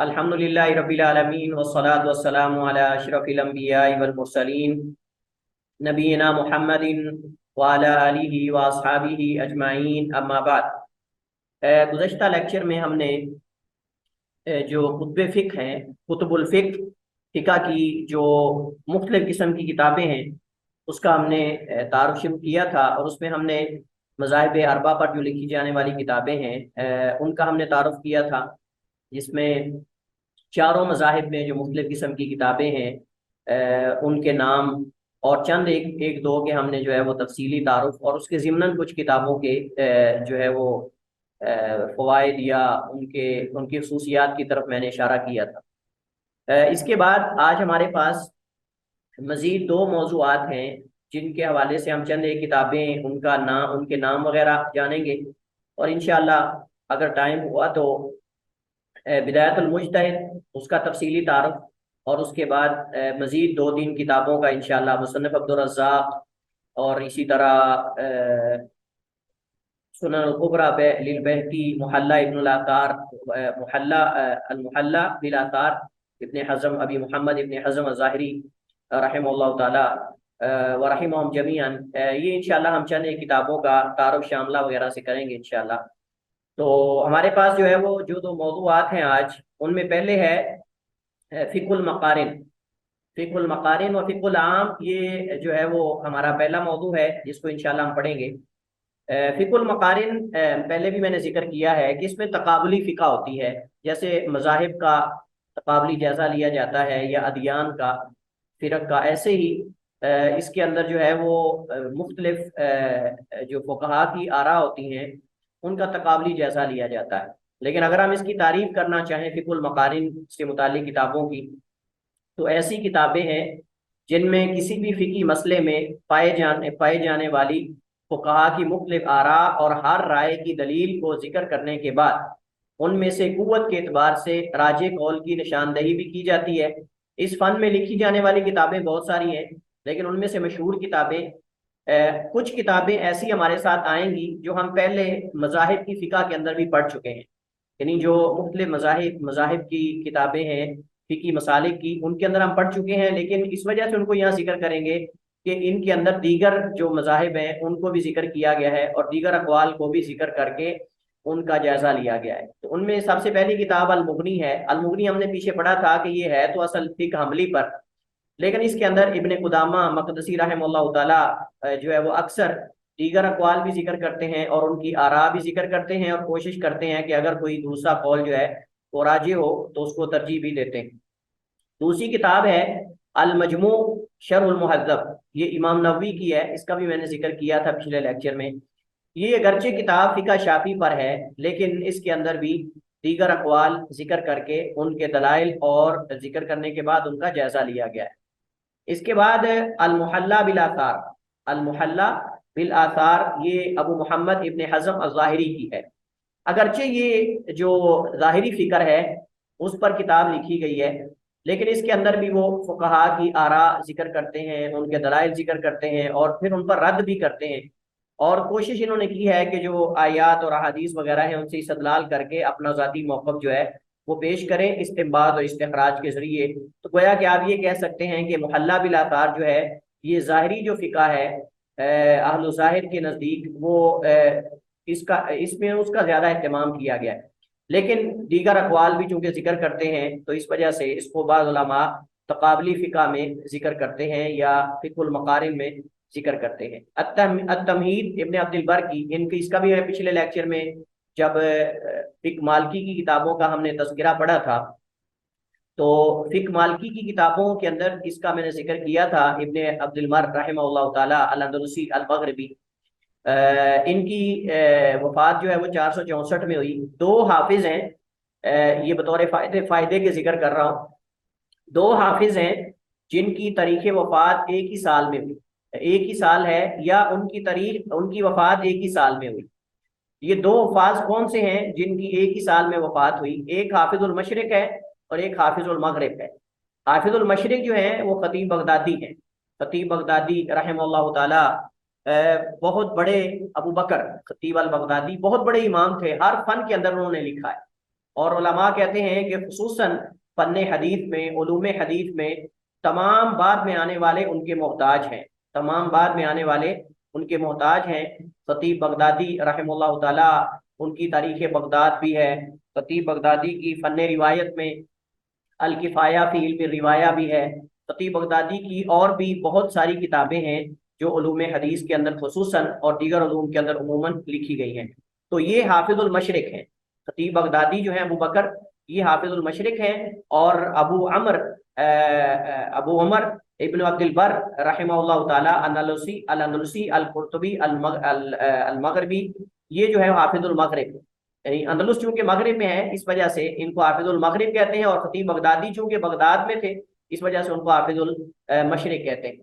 अल्हम्दुलिल्लाहि रब्बिल आलमीन वस्सलातु वस्सलामु अला अशरफिल अंबियाइ वल मुरसलीन नबीना मुहम्मदिन व अला आलिहि व अस्हाबिहि अजमाइन अम्मा बाद। गुज़श्ता लेक्चर में हमने जो कुतुब फ़िक़्ह हैं, कुतुबुल फ़िक़्ह, फ़िक़्ह की जो मुख्तलिफ़ किस्म की किताबें हैं उसका हमने तारुफ शुरू किया था, और उसमें हमने मज़ाहिब अरबा पर जो लिखी जाने वाली किताबें हैं उनका हमने तारुफ किया था, जिसमें चारों मज़ाहिब में जो मुख्तलिफ़ किस्म की किताबें हैं उनके नाम और चंद एक एक दो के हमने जो है वो तफसीली तारुफ, और उसके ज़िमनन कुछ किताबों के जो है वो फ़वाइद या उनके उनकी खसूसियात की तरफ मैंने इशारा किया था। इसके बाद आज हमारे पास मज़ीद दो मौज़ूआत हैं जिनके हवाले से हम चंद एक किताबें उनके नाम वगैरह जानेंगे, और इंशाअल्लाह अगर टाइम हुआ तो बिदायतुल मुज्तहिद उसका तफसीली तारुफ, और उसके बाद मज़ीद दो तीन किताबों का इंशाअल्लाह मुसन्नफ़ अब्दुर रज़्ज़ाक़, और इसी तरह सुनन अल कुबरा लिल बहकी, मुहल्ला इब्नुल आतार, मुहल्ला अल मुहल्ला बिल आतार इब्न हज़म, अबी मोहम्मद इब्न हज़म अज़्ज़ाहिरी रहमहुल्लाह ताला व रहिमहुम जमीअन। ये इंशाअल्लाह हम चंद एक किताबों का तारुफ शामला वगैरह से करेंगे इंशाअल्लाह। तो हमारे पास जो है वो जो दो मौज़ूआत हैं आज, उनमें पहले है फ़िक़्हुल मक़ारिन। फ़िक़्हुल मक़ारिन व फ़िक़्हुल आम, ये जो है वो हमारा पहला मौज़ू है जिसको इंशाअल्लाह हम पढ़ेंगे। फ़िक़्हुल मक़ारिन पहले भी मैंने जिक्र किया है कि इसमें तक़ाबुली फ़िक़्ह होती है, जैसे मज़ाहिब का तक़ाबुली जायज़ा लिया जाता है या अदियान का, फ़िरक़ का, ऐसे ही इसके अंदर जो है वो मुख्तलिफ जो फ़ुक़हा की आरा होती हैं उनका तक़ाबुली जायज़ा लिया जाता है। लेकिन अगर हम इसकी तारीफ़ करना चाहें फ़िक़्हुल मक़ारिन से मुताल्लिक़ किताबों की, तो ऐसी किताबें हैं जिनमें किसी भी फ़िक़ही मसले में पाए जाने वाली फ़ुक़हा की मुख्तलिफ आरा और हर राय की दलील को जिक्र करने के बाद उनमें से कुव्वत के एतबार से राजे कौल की निशानदही भी की जाती है। इस फ़न में लिखी जाने वाली किताबें बहुत सारी हैं, लेकिन उनमें से मशहूर किताबें कुछ किताबें ऐसी हमारे साथ आएंगी जो हम पहले मज़ाहिब की फ़िक़्ह के अंदर भी पढ़ चुके हैं, यानी जो मुख्तलिफ मज़ाहिब की किताबें हैं फ़िक़्ही मसालिक की, उनके अंदर हम पढ़ चुके हैं, लेकिन इस वजह से उनको यहाँ जिक्र करेंगे कि इनके अंदर दीगर जो मज़ाहिब हैं उनको भी जिक्र किया गया है और दीगर अक़वाल को भी जिक्र करके उनका जायज़ा लिया गया है। तो उनमें सबसे पहली किताब अल-मुग़नी है। अल-मुग़नी हमने पीछे पढ़ा था कि ये है तो असल फ़िक़्ह हमली पर, लेकिन इसके अंदर इब्न कुदामा मक़दसी रहमहुल्लाह ताला जो है वो अक्सर दीगर अक़वाल भी जिक्र करते हैं और उनकी आरा भी जिक्र करते हैं, और कोशिश करते हैं कि अगर कोई दूसरा कौल जो है वो राजी हो तो उसको तरजीह भी देते हैं। दूसरी किताब है अल मजमू शरहुल मुहज़्ज़ब, ये इमाम नववी की है, इसका भी मैंने जिक्र किया था पिछले लेक्चर में। ये अगरचे किताब फ़िक़्ह शाफ़ी पर है, लेकिन इसके अंदर भी दीगर अक़वाल जिक्र करके उनके दलाइल और जिक्र करने के बाद उनका जायज़ा लिया गया है। इसके बाद अल मुहल्ला बिल आसार, अल मुहल्ला बिल आसार ये अबू मोहम्मद इब्न हज़म अज़्ज़ाहिरी की है। अगरचे ये जो ज़ाहिरी फ़िक्र है उस पर किताब लिखी गई है, लेकिन इसके अंदर भी वो फ़ुक़हा की आरा जिक्र करते हैं, उनके दलाइल जिक्र करते हैं और फिर उन पर रद्द भी करते हैं, और कोशिश इन्होंने की है कि जो आयात और अहादीस वगैरह हैं उनसे इस्तदलाल करके अपना ज़ाती मौक़िफ़ जो है वो पेश करें इस्तिंबात और इस्तिखराज के ज़रिए। तो गोया कि आप ये कह सकते हैं कि मुहल्ला बिल आसार जो है ये ज़ाहिरी जो फ़िक़्ह है अहल ज़ाहिर के नज़दीक वो इसका इसमें उसका ज़्यादा अहतमाम किया गया है, लेकिन दीगर अक़वाल भी चूँकि जिक्र करते हैं तो इस वजह से इसको बाज़ उलमा तक़ाबुली फ़िक़्ह में जिक्र करते हैं या फ़िक़्हुल मक़ारिन में जिक्र करते हैं। अत-तमहीद इब्न अब्दुल बर की, इनकी इसका भी है पिछले लेक्चर में जब फ़िक़्ह मालिकी की किताबों का हमने तज़किरा पढ़ा था, तो फ़िक़्ह मालिकी की किताबों के अंदर इसका मैंने जिक्र किया था। इब्न अब्दुल बर रहमहुल्लाह ताला अल-अंदलुसी अल-मग़रिबी, इनकी वफ़ात जो है वो 464 में हुई। दो हाफिज़ हैं, ये बतौर फ़ायदे के जिक्र कर रहा हूँ। दो हाफिज़ हैं जिनकी तारीख़ वफ़ात एक ही साल में हुई, एक ही साल है या उनकी वफ़ात एक ही साल में हुई। ये दो हफ़ाज़ कौन से हैं जिनकी एक ही साल में वफ़ात हुई? एक हाफिज़ुल मशरिक़ है और एक हाफिज़ुल मग़रिब है। हाफिज़ुल मशरिक़ जो है वो ख़तीब बगदादी हैं। ख़तीब बगदादी रहमहुल्लाह ताला बहुत बड़े, अबू बकर ख़तीब अल बगदादी बहुत बड़े इमाम थे, हर फ़न के अंदर उन्होंने लिखा है। और उलमा कहते हैं कि खुसूसन फन्ने हदीस में, उलूम हदीस में तमाम बाद में आने वाले उनके मोहताज हैं, तमाम बाद में आने वाले उनके मोहताज हैं। खतीब बगदादी रहमतुल्लाह ताला, उनकी तारीख बगदाद भी है। खतीब बगदादी की फन्ने रिवायत में अल किफ़ाया फी इल्म रिवाया भी है। खतीब बगदादी की और भी बहुत सारी किताबें हैं जो उलूम हदीस के अंदर खुसूसन और दीगर उलूम के अंदर उमूमन लिखी गई हैं। तो ये हाफिजुल मशरिक हैं। खतीब बगदादी जो है अबू बकर, ये हाफिजुल मशरिक हैं। और अबू उमर इब्न अब्दुल बर रहमहुल्लाह ताला अल अंदलुसी अल कुर्तुबी अल मगरबी, ये जो है हाफिजुल मगरिब, यानी अंदलुस चूंकि मगरिब में है इस वजह से इनको हाफिजुल मगरिब कहते हैं, और खतीब बगदादी चूंकि बगदाद में थे इस वजह से उनको हाफिजुल मशरिक कहते हैं।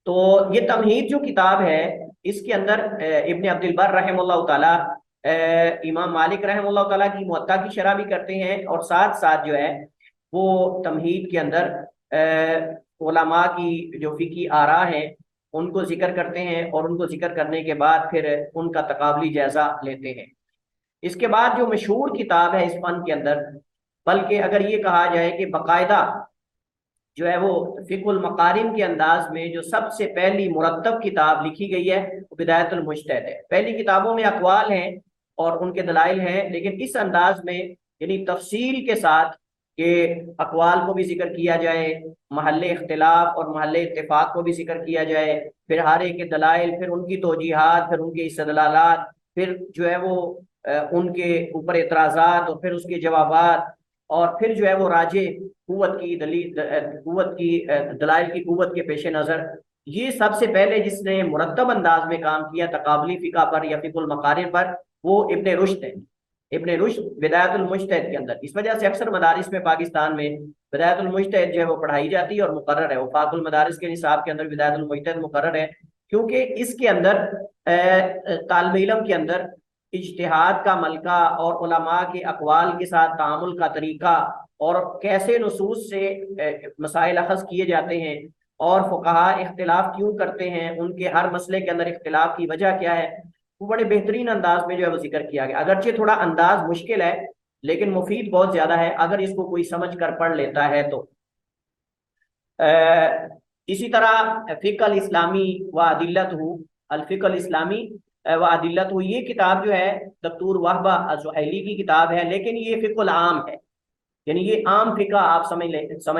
तो ये तमहीद जो किताब है इसके अंदर इब्न अब्दुल बर रहमतुल्लाह ताला इमाम मालिक रहमतुल्लाह ताला की मुअत्ता की शरह भी करते हैं, और साथ साथ जो है वो तमहीद के अंदर उलमा की जो फ़िकी आरा हैं उनको जिक्र करते हैं, और उनको जिक्र करने के बाद फिर उनका तकाबली जायजा लेते हैं। इसके बाद जो मशहूर किताब है इस फन के अंदर, बल्कि अगर ये कहा जाए कि बाकायदा जो है वो फिकुल मकारिन के अंदाज में जो सबसे पहली मुरत्तब किताब लिखी गई है वो बिदायतुल मुज्तहिद है। पहली किताबों में अक़वाल हैं और उनके दलाइल हैं, लेकिन इस अंदाज में यानी तफसील के साथ कि अक़वाल को भी जिक्र किया जाए, महल्ले इख्तिलाफ और महल्ले इत्तिफाक को भी जिक्र किया जाए, फिर हर एक के दलाइल, फिर उनकी तौजीहात, फिर उनके इस्तदलालात, फिर जो है वो उनके ऊपर एतराज़ात, और फिर उसके जवाबात, और फिर जो है वो राजे कुव्वत की दलील, कुव्वत की दलाइल की कुव्वत के पेश नज़र ये सबसे पहले जिसने मुरत्तब अंदाज में काम किया तकाबली फ़िक़ा पर या फ़िक़ुल मकारिन पर, वो इब्ने रुश्द है। इब्ने रुश्द बिदायतुल मुज्तहिद के अंदर, इस वजह से अक्सर मदारिस में पाकिस्तान में बिदायतुल मुज्तहिद जो है वो पढ़ाई जाती है और मुकर्रर है। वफाकुल मदारिस के निसाब के अंदर बिदायतुल मुज्तहिद मुकर्रर है, क्योंकि इसके अंदर तालिब इल्म के अंदर इज्तिहाद का मलका और उलमा के अक़वाल के साथ तामुल का तरीका, और कैसे नुसूस से मसाइल अखज़ किए जाते हैं, और फुक़हा इख्तिलाफ क्यों करते हैं, उनके हर मसले के अंदर इख्तिलाफ की वजह क्या है, वो बड़े बेहतरीन अंदाज में जो है वो जिक्र किया गया। अगरचे थोड़ा अंदाज मुश्किल है लेकिन मुफीद बहुत ज्यादा है अगर इसको कोई समझ कर पढ़ लेता है तो। इसी तरह फ़िक़्ह इस्लामी व अदिल्लतहु, अल फ़िक़्ह इस्लामी व अदिल्लतहु, ये किताब जो है दक्तूर वहबा अज़ुहैली की किताब है, लेकिन ये फ़िक़्हुल आम है, यानी ये आम फ़िक़्ह आप समझ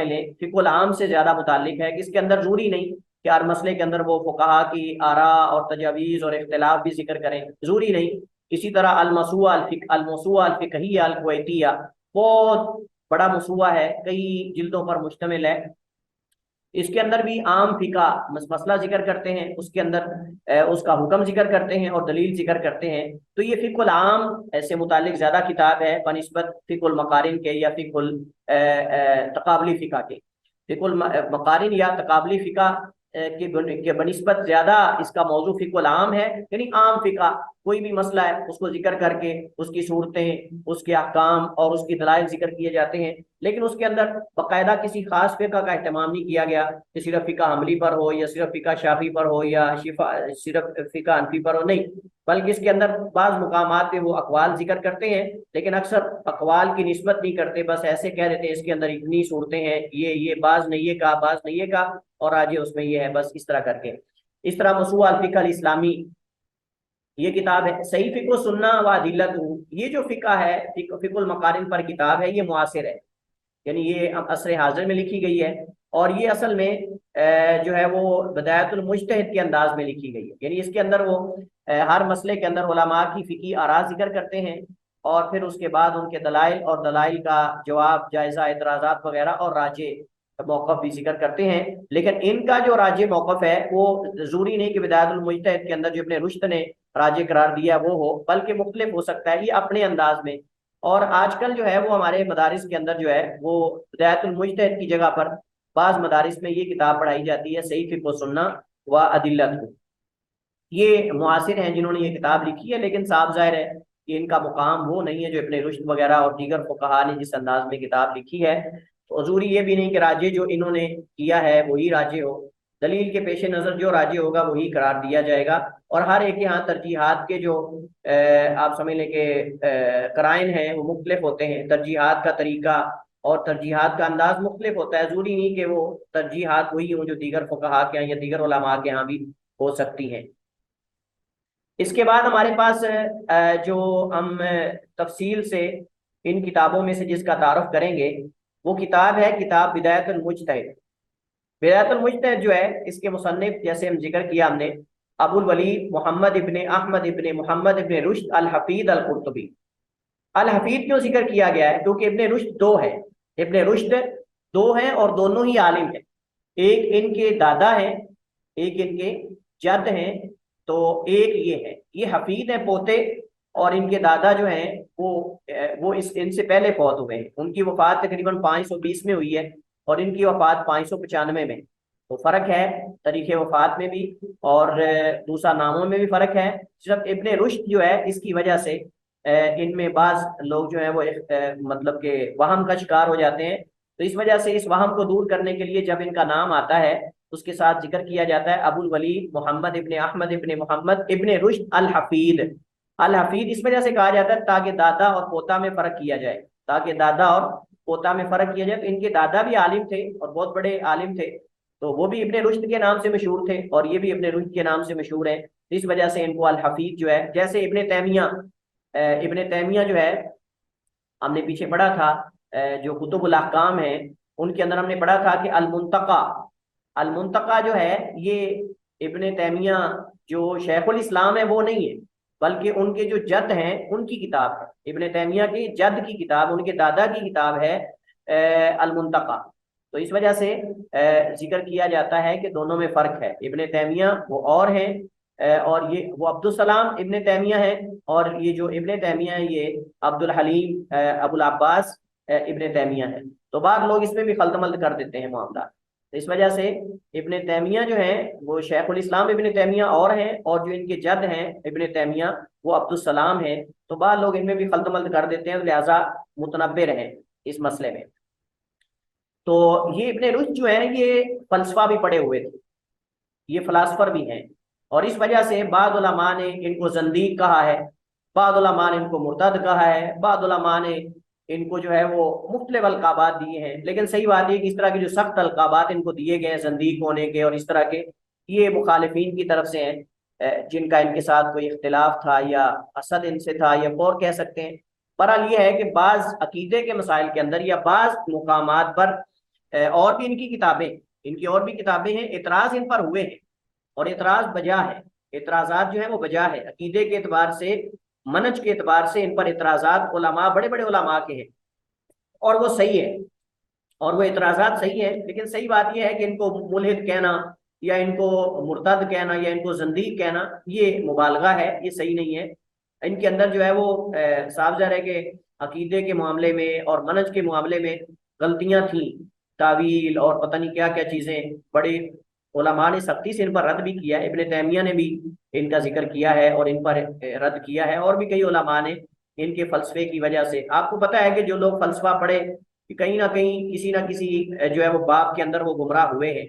लें फ़िक़्हुल आम से ज्यादा मुताल्लिक है, कि इसके अंदर जरूरी नहीं कि हर मसले के अंदर वो फुक़हा की आरा और तजावीज़ और इख्तिलाफ भी जिक्र करें, जरूरी नहीं। इसी तरह अल-मसूआ अल-फ़िक़हिया अल-कुवैतिया, बहुत बड़ा मसूआ है, कई जिल्दों पर मुश्तमिल है। इसके अंदर भी आम फ़िक़ा मसला जिक्र करते हैं, उसके अंदर उसका हुक्म जिक्र करते हैं और दलील जिक्र करते हैं। तो ये फ़िक़्हुल आम ऐसे मुतालिक ज़्यादा किताब है बनिस्बत फ़िक़्हुल मकारिन के या फ़िक़्हुल तकाबली फ़िक़ा के। फ़िक़्हुल मकारिन या तकाबली फ़िक़ा के बनिस्बत ज़्यादा इसका मौजू फ़िक़्हुल आम है, यानी आम फ़िक़ा, कोई भी मसला है उसको जिक्र करके उसकी सूरतें, उसके अहकाम और उसकी दलाइल जिक्र किए जाते हैं, लेकिन उसके अंदर बाकायदा किसी खास फ़िक़ा का अहतमाम नहीं किया गया कि सिर्फ फ़िक़ा हमली पर हो या सिर्फ फ़िक़ा शाफ़ी पर हो या सिर्फ फ़िक़ा हनफी पर हो, नहीं, बल्कि इसके अंदर बाज़ मुकामात पे वो अक़वाल जिक्र करते हैं, लेकिन अक्सर अक़वाल की निस्बत नहीं करते, बस ऐसे कह देते हैं इसके अंदर इतनी सूरतें हैं, ये बाज़ ने ये कहा, बाज़ ने ये कहा, और आज उसमें ये है, बस इस तरह करके। इस तरह मसूआ अल फ़िक़्ह अल इस्लामी ये किताब है। सही फ़िक़्ह व सुन्ना व अदिल्लतहु, ये जो फ़िक़्ह है फ़िक़्हुल मकारिन पर किताब है, ये मुआसिर है, यानी ये असर हाजिर में लिखी गई है, और ये असल में जो है वो बिदायतुल मुज्तहिद के अंदाज में लिखी गई है, यानी इसके अंदर वो हर मसले के अंदर उलमा की फ़िक़ही आरा जिक्र करते हैं, और फिर उसके बाद उनके दलाइल और दलाइल का जवाब, जायज़ा, एतराज़ात वगैरह और राजे मौक़िफ़ भी जिक्र करते हैं। लेकिन इनका जो राजे मौक़िफ़ है वो ज़रूरी नहीं कि बिदायतुल मुज्तहिद के अंदर जो इब्ने रुश्द ने राजे करार दिया वो हो, बल्कि मुख्तलिफ हो सकता है, ये अपने अंदाज में। और आजकल जो है वो हमारे मदारिस के अंदर जो है वो बिदायतुल मुज्तहिद की जगह पर बाज़ मदारिस में ये किताब पढ़ाई जाती है, सही फ़िक़्ह व सुन्ना व अदिल्लतहु। ये मुआसिर हैं जिन्होंने ये किताब लिखी है, लेकिन साफ जाहिर है कि इनका मुकाम वो नहीं है जो इब्ने रुश्द वगैरह और दीगर फुक़हा ने जिस अंदाज में किताब लिखी है। तो ज़रूरी ये भी नहीं कि राजे जो इन्होंने किया है वही राजे हो, दलील के पेश नज़र जो राजी होगा वही करार दिया जाएगा। और हर एक यहाँ तरजीहात के जो आप समझ लें कि कराइन हैं वो मुख्तलिफ होते हैं, तरजीहात का तरीका और तरजीहात का अंदाज मुख्तलिफ होता है। ज़रूरी नहीं कि वो तरजीहात वही हों जो दीगर फुक़हा के यहाँ या दीगर उलमा के यहाँ भी हो सकती हैं। इसके बाद हमारे पास जो हम तफसील से इन किताबों में से जिसका तारुफ करेंगे वो किताब है किताब बिदायतुल मुज्तहिद। बिदायतुल मुज्तहिद जो है इसके मुसन्निफ जैसे हम जिक्र किया हमने अबुल वलीद मोहम्मद इब्ने अहमद इब्ने मोहम्मद इब्ने रुश्द अल हफीद अल कुर्तुबी। अल हफीद क्यों जिक्र किया गया है? क्योंकि इब्ने रुश्द दो है, इब्ने रुश्द दो हैं और दोनों ही आलिम हैं। एक इनके दादा हैं, एक इनके जद हैं। तो एक ये है, ये हफीद है पोते, और इनके दादा जो हैं वो इस इनसे पहले फौत हुए हैं। उनकी वफात तकरीबन 520 में हुई है और इनकी वफात 595 में। तो फर्क है तरीके वफात में भी और दूसरा नामों में भी फर्क है। सिर्फ इब्ने रुश्द जो है इसकी वजह से इनमें बाज लोग जो है वो मतलब के वहम का शिकार हो जाते हैं। तो इस वजह से इस वहम को दूर करने के लिए जब इनका नाम आता है उसके साथ जिक्र किया जाता है अबुल वलीद मोहम्मद इब्ने अहमद इब्ने मोहम्मद इब्ने रुश्द अल हफीद। अल हफीद इस वजह से कहा जाता है ताकि दादा और पोता में फर्क किया जाए, ताकि दादा और पोता में फर्क किया जाए। तो इनके दादा भी आलिम थे और बहुत बड़े आलिम थे, तो वो भी इब्ने रुश्द के नाम से मशहूर थे और ये भी इब्ने रुश्द के नाम से मशहूर है। इस वजह से इनको अल हफीद जो है, जैसे इब्ने तैमिया जो है हमने पीछे पढ़ा था, जो कुतुबुल अहकाम है उनके अंदर हमने पढ़ा था कि अल मुंतका जो है ये इब्ने तैमिया जो शेखुल इस्लाम है वो नहीं है, बल्कि उनके जो जद हैं उनकी किताब है। इब्ने तैमिया की जद की किताब, उनके दादा की किताब है अल मुंतका। तो इस वजह से जिक्र किया जाता है कि दोनों में फर्क है। इब्ने तैमिया वो और हैं और ये वो अब्दुल सलाम इब्ने तैमिया है, और ये जो इब्ने तैमिया है ये अब्दुल हलीम अबुल अब्बास इब्ने तैमिया है। तो बाद लोग इसमें भी खलतमल्द कर देते हैं मामला। तो इस वजह से इब्ने तैमिया जो है वो शेखुल इस्लाम इब्ने तैमिया और हैं, और जो इनके जद हैं इब्ने तैमिया वो अब्दुल सलाम है। तो बाद लोग इनमें भी खलतमल्द कर देते हैं, तो लिहाजा मुतनब्बे रहें इस मसले में। तो ये इब्ने रुश्द जो है ये फलसफा भी पढ़े हुए थे, ये फलासफर भी हैं, और इस वजह से बाद उलमा ने इनको जंदीक कहा है, बाद उलमा ने इनको मुर्तद कहा है, बाद उलमा ने इनको जो है वो मुख्तलिफ अलकाबात दिए हैं। लेकिन सही बात है कि इस तरह के जो सख्त अलकाबात इनको दिए गए हैं जंदीक होने के और इस तरह के, ये मुखालिफिन की तरफ से हैं जिनका इनके साथ कोई इख्तिलाफ था या असद इनसे था या और कह सकते हैं। बहरहाल ये है कि बाज़ अकीदे के मसाइल के अंदर या बाज़ मुकामात पर और भी इनकी और भी किताबें हैं, एतराज़ इन पर हुए हैं और एतराज़ बजा है। एतराज़ात जो है वो बजा है, अकीदे के एतबार से, मनज के एतबार से इन पर एतराज़ात उलमा, बड़े बड़े उलमा के हैं और वो सही है और वो एतराज़ात सही है। लेकिन सही बात यह है कि इनको मुल्हिद कहना या इनको मुर्तद कहना या इनको जंदीक कहना ये मुबालगा है, ये सही नहीं है। इनके अंदर जो है वो साफ ज़ाहिर है कि अकीदे के मामले में और मनज के मामले में गलतियां थी, तावील और पता नहीं क्या क्या चीज़ें, बड़े उलमा ने सख्ती से इन पर रद्द भी किया है। इब्ने तैमिया ने भी इनका जिक्र किया है और इन पर रद्द किया है, और भी कई उलमा ने इनके फलसफे की वजह से। आपको पता है कि जो लोग फलसफा पढ़े कि कहीं ना कहीं किसी ना किसी जो है वो बाब के अंदर वो गुमराह हुए हैं।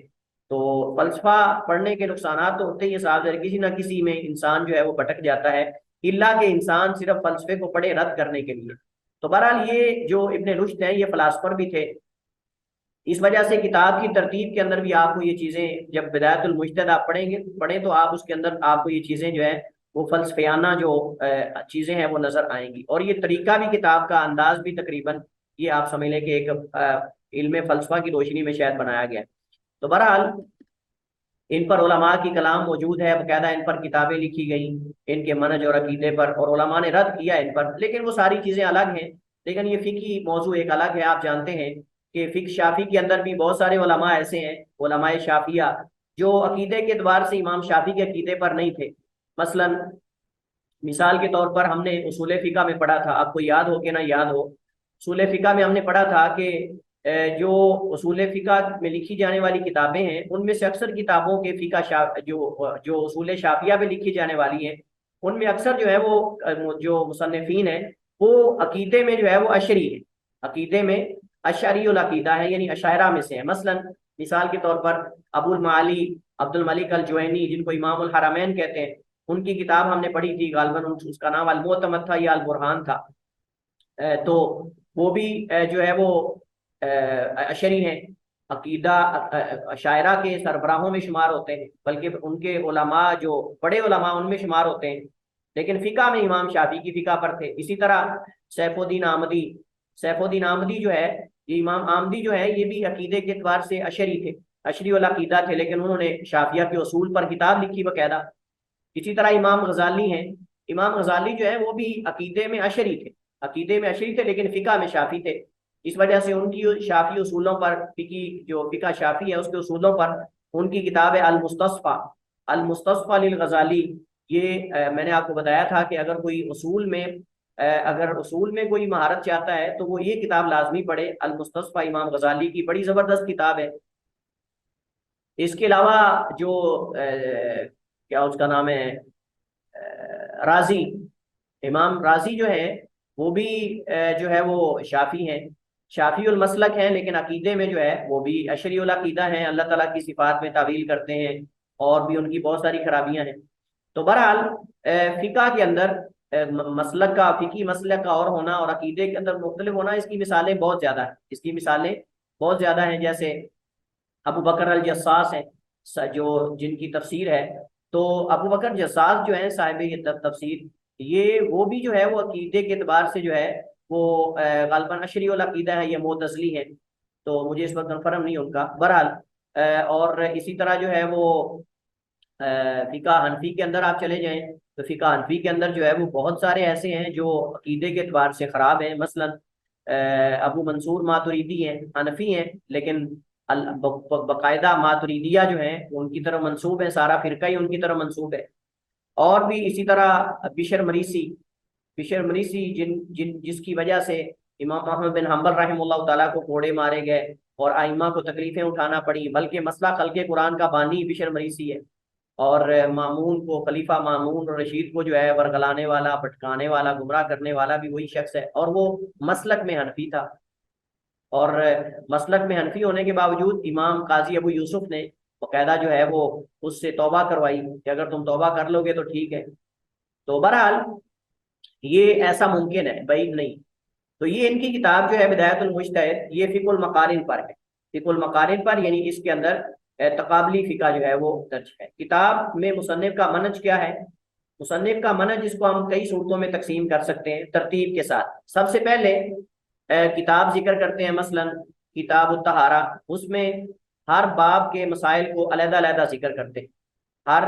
तो फलसफा पढ़ने के नुकसान तो होते ही साफ है, किसी ना किसी में इंसान जो है वो भटक जाता है, इल्ला के इंसान सिर्फ फलसफे को पढ़े रद्द करने के लिए। तो बहरहाल ये जो इब्ने रुश्द हैं ये फलासफर भी थे। इस वजह से किताब की तरतीब के अंदर भी आपको ये चीज़ें, जब बिदायतुल मुज्तहिद आप पढ़ें तो आप उसके अंदर आपको ये चीज़ें जो है वो फलसफियाना जो चीज़ें हैं वो नज़र आएंगी। और ये तरीका भी, किताब का अंदाज भी तकरीबन ये आप समझ लें कि एक इल्म फलसफा की रोशनी में शायद बनाया गया है। तो बहरहाल इन पर उलमा की कलाम मौजूद है, बाकायदा इन पर किताबें लिखी गई इनके मनज और अकीदे पर, और उलमा ने रद्द किया इन पर। लेकिन वो सारी चीज़ें अलग हैं, लेकिन ये फ़िकी मौजू एक अलग है। आप जानते हैं कि फ़िक शाफी के अंदर भी बहुत सारे उलमा ऐसे हैं, उलमाए शाफिया, जो अकीदे के एतबार से इमाम शाफी के अकीदे पर नहीं थे। मसलन मिसाल के तौर पर हमने उसूल फ़िका में पढ़ा था, आपको याद हो कि ना याद हो, उसूल फ़िका में हमने पढ़ा था कि जो उसूल फ़िका में लिखी जाने वाली किताबें हैं उनमें से अक्सर किताबों के फ़िका जो उसूल शाफिया में लिखी जाने वाली हैं उनमें अक्सर जो है वो जो मुसन्निफीन है वो अकीदे में जो है वो अशरी है, अकीदे में अशरी उल अकीदा है, यानी अशायरा में से है। मसलन मिसाल के तौर पर अबुल माली अब्दुल मलिक अल जुवैनी, जिनको इमामुल हरमैन कहते हैं, उनकी किताब हमने पढ़ी थी गालिबन, उसका नाम अल मुअतमद था या अल बुरहान था। तो वो भी जो है वो अशरी हैं, अकीदा शायरा के सरबराहों में शुमार होते हैं, बल्कि उनके उलमा जो बड़े उलमा उनमें शुमार होते हैं। लेकिन फ़िका में इमाम शाफी की फ़िका पर थे। इसी तरह सैफुद्दीन आमदी जो है, ये इमाम आमदी जो है, ये भी अकीदे के एतबार से अशरी थे, अशरी वाला अकीदा थे, लेकिन उन्होंने शाफिया के उसूल पर किताब लिखी बकायदा। इसी तरह इमाम गजाली हैं, इमाम गजाली जो है वो भी अकीदे में अशरी थे, अकीदे में अशरी थे, लेकिन फ़िका में शाफी थे। इस वजह से उनकी शाफी उसूलों पर, फ़िकी जो फ़िका शाफी है उसके उसूलों पर उनकी किताब है अल मुस्तस्फा लिल गजाली। ये मैंने आपको बताया था कि अगर उसूल में कोई महारत चाहता है तो वो ये किताब लाजमी पढ़े, अल मुस्तस्फा इमाम गजाली की, बड़ी ज़बरदस्त किताब है। इसके अलावा जो क्या उसका नाम है, राजी, इमाम राजी जो है वो भी जो है वो शाफी हैं, शाफी उल मसलक हैं, लेकिन अकीदे में जो है वो भी अशरी उल अकीदा हैं, अल्लाह ताला की सिफात में तावील करते हैं, और भी उनकी बहुत सारी खराबियां हैं। तो बहरहाल फिका के अंदर मसलक का, फिकी मसलक का और होना और अकीदे के अंदर मुख्तलिफ होना, इसकी मिसालें बहुत ज़्यादा हैं, इसकी मिसालें बहुत ज़्यादा हैं। जैसे अबू बकर अल जस्सास हैं, जो जिनकी तफसीर है, तो अबू बकर जस्सास जो है साहिब ये तफसीर, ये वो भी जो है वो अकीदे के अतबार से जो है वो गालिबन अशरी वाला अकीदा है, ये मोतज़ली है, तो मुझे इस वक्त कन्फर्म नहीं उनका। बहरहाल और इसी तरह जो है वो फ़िका हनफी के अंदर आप चले जाएं, तो फ़िका हनफी के अंदर जो है वो बहुत सारे ऐसे हैं जो अकीदे के अतबार से ख़राब हैं। मसलन अबू मंसूर मातुरीदी हैं, हनफी हैं, लेकिन बाकायदा मातुरीदिया जो है उनकी तरफ मंसूब है, सारा फिरका ही उनकी तरफ मंसूब है। और भी इसी तरह बिशर मरीसी जिन जिन जिसकी वजह से इमाम अहमद बिन हम्बल रहमतुल्लाह ताला को कोड़े मारे गए और आइम्मा को तकलीफें उठाना पड़ी, बल्कि मसला खल्के कुरान का बानी बिशर मरीसी है, और मामून को, खलीफा मामून और रशीद को जो है वरगलाने वाला, भटकाने वाला, गुमराह करने वाला भी वही शख्स है, और वो मसलक में हनफी था। और मसलक में हनफी होने के बावजूद इमाम काजी अबू यूसुफ ने बाकायदा जो है वो उससे तौबा करवाई कि अगर तुम तौबा कर लोगे तो ठीक है। तो बहरहाल ये ऐसा मुमकिन है, बैद नहीं। तो ये इनकी किताब जो है बिदायतुल मुज्तहिद, ये फिकुल मकारिन पर है, फिकुल मकारिन पर, यानी इसके अंदर तकाबली फिका जो है वो दर्ज है। किताब में मुसन्निफ का मनज क्या है? मुसन्निफ का मनज, इसको हम कई सूरतों में तकसीम कर सकते हैं तरतीब के साथ। सबसे पहले किताब जिक्र करते हैं, मसलन किताब तहारा, उसमें हर बाब के मसाइल को अलग-अलग जिक्र करते हैं, हर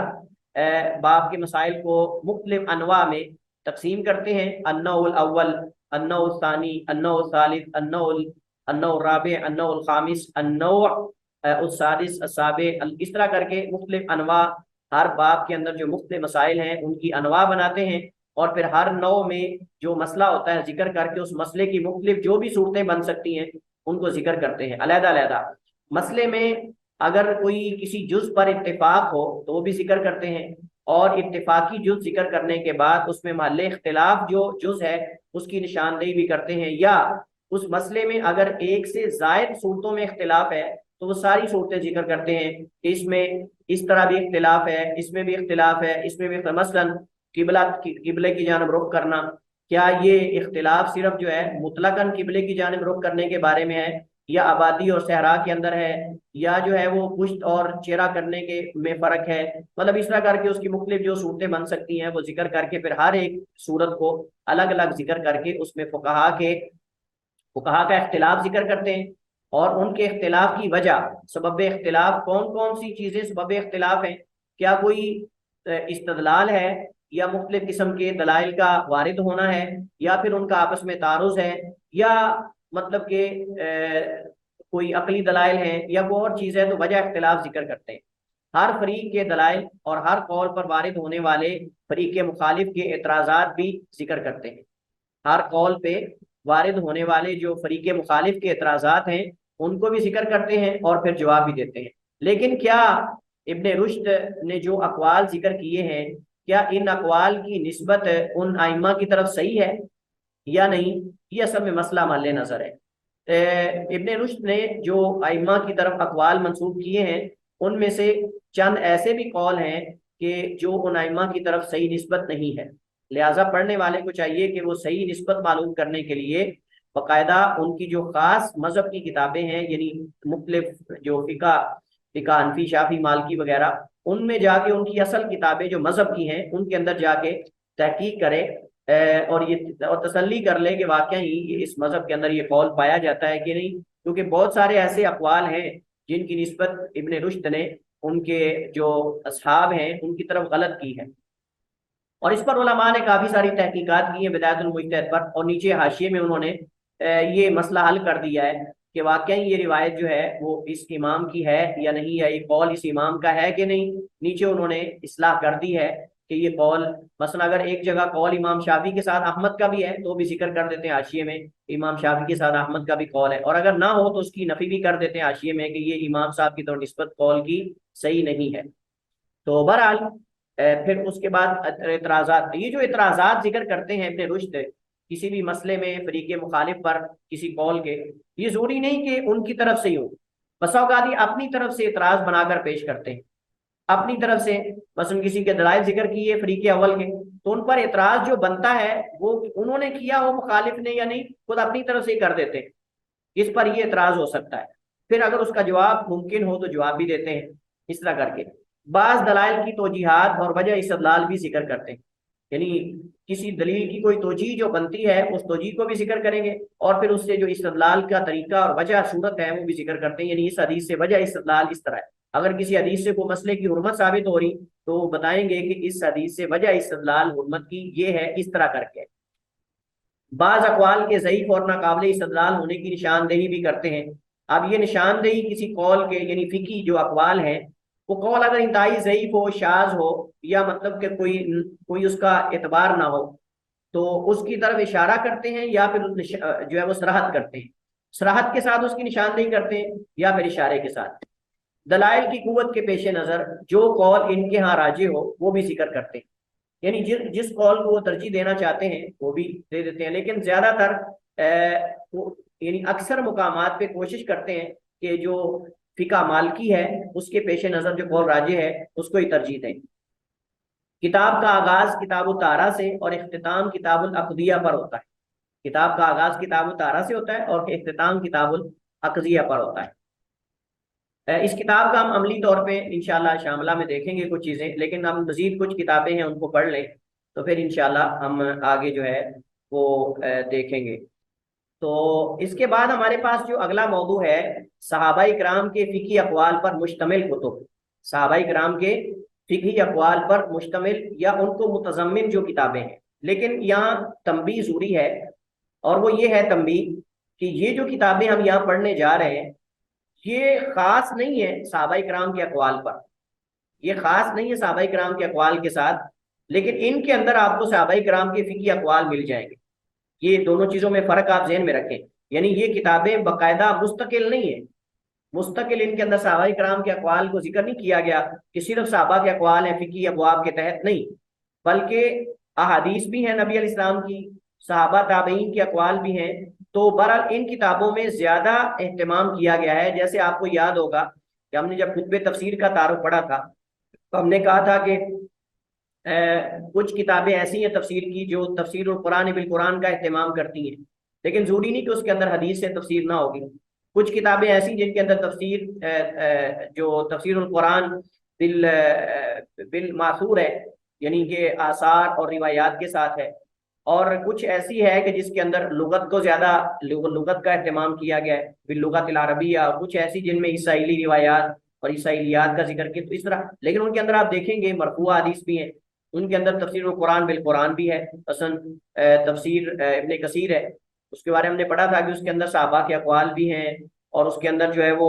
बाब के मसाइल को मुख्तलिफ अनवा में तकसीम करते हैं, अन्नउल अव्वल, अन्नउल सानी, अन्नउल सालिस, अन्नउल राबे, अन्नउल खामिस, अन्नउल सादिस, असाबे, इस तरह करके मुख्तलिफ अनवा, हर बाब के अंदर जो मुख्तलिफ मसाइल हैं उनकी अनवा बनाते हैं, और फिर हर नौ में जो मसला होता है जिक्र करके उस मसले की मुख्तलिफ जो भी सूरतें बन सकती हैं उनको जिक्र करते हैं अलग-अलग। मसले में अगर कोई किसी जुज पर इत्तेफाक हो तो वो भी जिक्र करते हैं, और इत्तेफाकी जुज जिक्र करने के बाद उसमें महल्ले इख्तिलाफ जो जुज है उसकी निशानदेही भी करते हैं, या उस मसले में अगर एक से जायद सूरतों में इख्तिलाफ है तो वो सारी सूरतें जिक्र करते हैं कि इसमें इस तरह भी इख्तिलाफ है, इसमें भी इख्तिलाफ है, इसमें भी। मसलन किबले की जानब रुख करना, क्या ये इख्तिलाफ सिर्फ जो है मुतलकन किबले की जानब रुख करने के बारे में है, या आबादी और सहरा के अंदर है, या जो है वो पुश्त और चेहरा करने के में फ़र्क है। मतलब इस तरह करके उसकी मुख्तलिफ जो सूरतें बन सकती हैं वो जिक्र करके फिर हर एक सूरत को अलग अलग जिक्र करके उसमें फुकहा का इख्तिलाफ जिक्र करते हैं, और उनके इख्तिलाफ की वजह, सबब इख्तिलाफ, कौन कौन सी चीज़ें सबब इख्तिलाफ हैं, क्या कोई इस्तदलाल है, या मुख्तलिफ किस्म के दलाइल का वारिद होना है, या फिर उनका आपस में तारुज़ है, या मतलब कि कोई अकली दलाइल है, या कोई और चीज़ है, तो वजह इख्तिलाफ जिक्र करते हैं। हर फरीक के दलाइल और हर कौल पर वारिद होने वाले फरीक मुखालिफ के एतराज़ात भी जिक्र करते हैं। हर कौल पे वारिद होने वाले जो फरीक मुखालिफ के एतराज़ात हैं उनको भी जिक्र करते हैं और फिर जवाब भी देते हैं। लेकिन क्या इब्ने रुश्द ने जो अक़वाल जिक्र किए हैं, क्या इन अक़वाल की निस्बत उन आइम्मा की तरफ सही है या नहीं, ये असल में मसला महल नज़र है। इब्ने रुश्द ने जो अइम्मा की तरफ अक़वाल मंसूब किए हैं उनमें से चंद ऐसे भी कौल हैं कि जो उन अइम्मा की तरफ सही निस्बत नहीं है। लिहाजा पढ़ने वाले को चाहिए कि वो सही निस्बत मालूम करने के लिए बाकायदा उनकी जो खास मजहब की किताबें हैं, यानी मुख्तलिफ जो फ़िका हनफी शाफी मालकी वगैरह, उनमें जाके उनकी असल किताबें जो मजहब की हैं उनके अंदर जाके तहकीक करे और ये और तसल्ली कर ले कि वाकई ही इस मजहब के अंदर ये कौल पाया जाता है कि नहीं। क्योंकि बहुत सारे ऐसे अक़वाल हैं जिनकी निस्बत इब्ने रुश्द ने उनके जो असहाब हैं उनकी तरफ गलत की है, और इस पर उलमा ने काफ़ी सारी तहकीकात की है बिदायतुल मुज्तहिद पर, और नीचे हाशिए में उन्होंने ये मसला हल कर दिया है कि वाकई ये रिवायत जो है वो इस इमाम की है या नहीं, या ये कौल इस इमाम का है कि नहीं। नीचे उन्होंने इस्लाह कर दी है कि ये कौल, मसला अगर एक जगह कौल इमाम शाफी के साथ अहमद का भी है तो भी जिक्र कर देते हैं हाशिए में इमाम शाफी के साथ अहमद का भी कौल है, और अगर ना हो तो उसकी नफी भी कर देते हैं हाशिए में कि ये इमाम साहब की तो निस्बत कौल की सही नहीं है। तो बहरहाल फिर उसके बाद एतराज़ात, ये जो एतराज़ात जिक्र करते हैं इब्ने रुश्द किसी भी मसले में फरीके मुखालिफ पर किसी कौल के, ये जरूरी नहीं कि उनकी तरफ से ही हो। बसा औक़ात ये अपनी तरफ से एतराज़ बनाकर पेश करते हैं अपनी तरफ से। मसलन किसी के दलाइल जिक्र किए फरीके अव्वल के, तो उन पर एतराज़ जो बनता है वो उन्होंने किया हो मुखालिफ ने या नहीं, खुद अपनी तरफ से ही कर देते हैं। इस पर ये एतराज़ हो सकता है, फिर अगर उसका जवाब मुमकिन हो तो जवाब भी देते हैं। इस तरह करके बाज दलाइल की तोजीहात और वजह इस्तदलाल भी जिक्र करते हैं, यानी किसी दलील की कोई तोजीह जो बनती है उस तोजीह को भी जिक्र करेंगे, और फिर उससे जो इस्तदलाल का तरीका और वजह सूरत है वो भी जिक्र करते हैं। यानी इस हदीस से वजह इस्तदलाल इस तरह है, अगर किसी हदीस से कोई मसले की हुर्मत साबित हो रही तो वो बताएंगे कि इस हदीस से वजह इस्तदलाल हुर्मत की ये है, इस तरह करके। बाज अक़वाल के ज़ईफ़ और नाकाबिल इस्तदलाल होने की निशानदेही भी करते हैं। अब ये निशानदेही किसी कौल के, यानी फ़िकी जो अक़वाल हैं, वो कौल अगर इंतहाई ज़ईफ़ हो, शाज़ हो, या मतलब कि कोई कोई उसका एतबार ना हो, तो उसकी तरफ इशारा करते हैं, या फिर जो है वो सराहत करते हैं। सराहत के साथ उसकी निशानदेही करते हैं या फिर इशारे के साथ। दलाइल की कुव्वत के पेश नज़र जो कौल इनके यहाँ राजे हो वो भी जिक्र करते हैं, यानी जिस कॉल को वो तरजीह देना चाहते हैं वो भी दे देते हैं। लेकिन ज्यादातर यानी अक्सर मुकामात पे कोशिश करते हैं कि जो फिका मालकी है उसके पेश नज़र जो कौल राजे है उसको ही तरजीह दें। किताब का आगाज किताब तारा से और इख्तिताम किताबुल अक़दिया पर होता है। किताब का आगाज किताब तारा से होता है और इख्तिताम किताबुल अक़दिया पर होता है। इस किताब का हम अमली तौर पे इंशाल्लाह शामला में देखेंगे कुछ चीज़ें, लेकिन हम मजीद कुछ किताबें हैं उनको पढ़ लें तो फिर इंशाल्लाह हम आगे जो है वो देखेंगे। तो इसके बाद हमारे पास जो अगला मौजू है, सहाबाई कराम के फ़िकी अक़वाल पर मुश्तमिल कुतुब। सहाबाई कराम के फ़िकी अक़वाल पर मुश्तमिल या उनको मुतज़म्मिन जो किताबें हैं, लेकिन यहाँ तंबीह ज़रूरी है, और वो ये है तंबीह कि ये जो किताबें हम यहाँ पढ़ने जा रहे हैं ये खास नहीं है सहाबाई कराम के अक़वाल पर, ये खास नहीं है सहाबाई कराम के अक़वाल के साथ, लेकिन इनके अंदर आपको सहाबाई कराम के फ़िकी अक़वाल मिल जाएंगे। ये दोनों चीज़ों में फ़र्क आप ज़हन में रखें, यानी ये किताबें बाकायदा मुस्तकिल नहीं है। मुस्तकिल इनके अंदर सहाबाई कराम के अक़वाल को जिक्र नहीं किया गया कि सिर्फ सहाबा के अक़वाल हैं फ़िकी अबवाब के तहत, नहीं, बल्कि अहादीस भी हैं नबी अलैहिस्सलाम की, सहाबा ताबईन के अक़वाल भी हैं। तो बहरहाल इन किताबों में ज़्यादा एहतमाम किया गया है। जैसे आपको याद होगा कि हमने जब खुतबे तफसीर का तारुफ पढ़ा था तो हमने कहा था कि कुछ किताबें ऐसी हैं तफसीर की जो तफसीर और कुरान बिल कुरान का एहतमाम करती हैं, लेकिन ज़रूरी नहीं कि उसके अंदर हदीस से तफसीर ना होगी। कुछ किताबें ऐसी जिनके अंदर तफसीर जो तफसीर और कुरान बिल बिल मासूर है, यानी कि आसार और रिवायात के साथ है, और कुछ ऐसी है कि जिसके अंदर लुगत को ज़्यादा लुगत का एहतमाम किया गया है बिल लुगत अल अरबिया, और कुछ ऐसी जिनमें इसराइली रिवायात और इसराइलियात का जिक्र किया, तो इस तरह। लेकिन उनके अंदर आप देखेंगे मरफूआ हदीस भी हैं, उनके अंदर तफसीर कुरान बिल कुरान भी है। मसलन तफसीर इब्ने कसीर है, उसके बारे में हमने पढ़ा था कि उसके अंदर सहाबा के अक़वाल भी हैं, और उसके अंदर जो है वो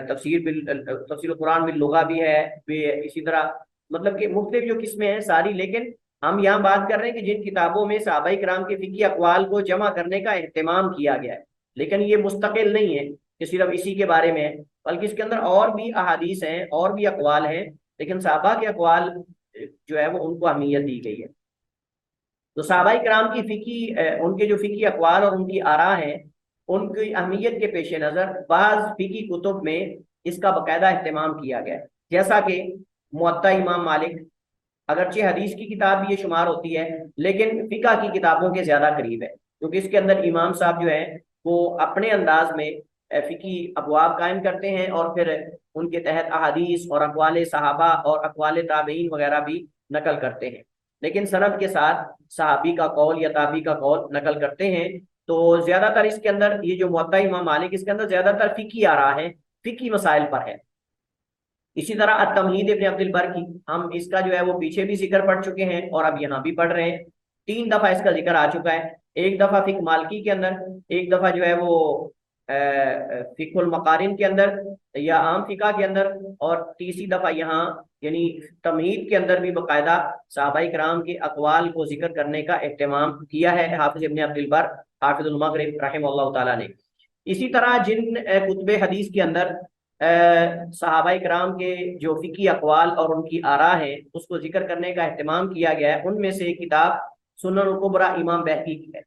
तफसीर कुरान बिल लुगा भी है, इसी तरह मतलब कि मुख्तलिफ जो किस्में हैं सारी। लेकिन हम यहाँ बात कर रहे हैं कि जिन किताबों में सहाबाई कराम के फ़िकी अक़वाल को जमा करने का एहतमाम किया गया है, लेकिन ये मुस्तकिल नहीं है कि सिर्फ इसी के बारे में है, बल्कि इसके अंदर और भी अहादीस हैं और भी अक़वाल हैं, लेकिन सहाबा के अक़वाल जो है वो उनको अहमियत दी गई है। तो सहाबाई कराम की फ़िकी उनके जो फ़िकी अक़वाल और उनकी आरा हैं उनकी अहमियत के पेश नज़र बाज़ फ़िकी कुतुब में इसका बाकायदा अहतमाम किया गया है। जैसा कि मुअत्ता इमाम मालिक, अगरचे हदीस की किताब भी ये शुमार होती है, लेकिन फ़िका की किताबों के ज़्यादा करीब है, क्योंकि इसके अंदर इमाम साहब जो है वो अपने अंदाज में फ़िकी अबवाब कायम करते हैं और फिर उनके तहत अहादीस और अक़वाल सहाबा और अक़वाल ताबईन वगैरह भी नकल करते हैं, लेकिन सनद के साथ सहाबी का कौल या ताबी का कौल नकल करते हैं। तो ज्यादातर इसके अंदर ये जो मुअत्ता इमाम मालिक, इसके अंदर ज्यादातर फिकी आ रहा है, फिकी मसाइल पर है। इसी तरह अत-तमहीद इब्न अब्दुल बर की, हम इसका जो है वो पीछे भी जिक्र पढ़ चुके हैं और अब यहाँ भी पढ़ रहे हैं। 3 दफा इसका जिक्र आ चुका है, एक दफा फिक मालकी के अंदर, एक दफा जो है वो फिकुल मकारिन के अंदर या आम फिका के अंदर, और तीसरी दफा यहाँ यानी तमहीद के अंदर भी बाकायदा सहाबाई कराम के अकवाल को जिक्र करने का एहतमाम किया है हाफिज इब्न अब्दुल बर हाफिजुल मगरिब रहमहुल्लाह ताला ने। इसी तरह जिन कुतुब हदीस के अंदर सहाबाई कराम के जो फ़िकी अक़वाल और उनकी आरा है उसको जिक्र करने का एहतमाम किया गया है, उनमें से एक किताब सुनन अल कुबरा इमाम बहकी की है।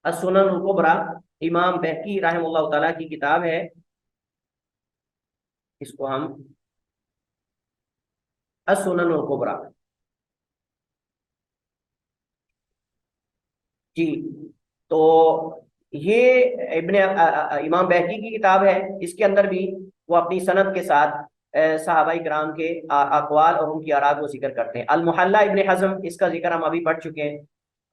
सुनन अल कुबरा इमाम बहकी रहमहुल्लाह ताला की किताब है। इसको हम सुनन अल कुबरा, जी, तो ये इब्ने इमाम बहकी की किताब है। इसके अंदर भी वो अपनी सनद के साथ सहाबाई कराम के अक़वाल और उनकी आरा को जिक्र करते हैं। अल मुहल्ला इब्ने हज़म, इसका जिक्र हम अभी पढ़ चुके हैं।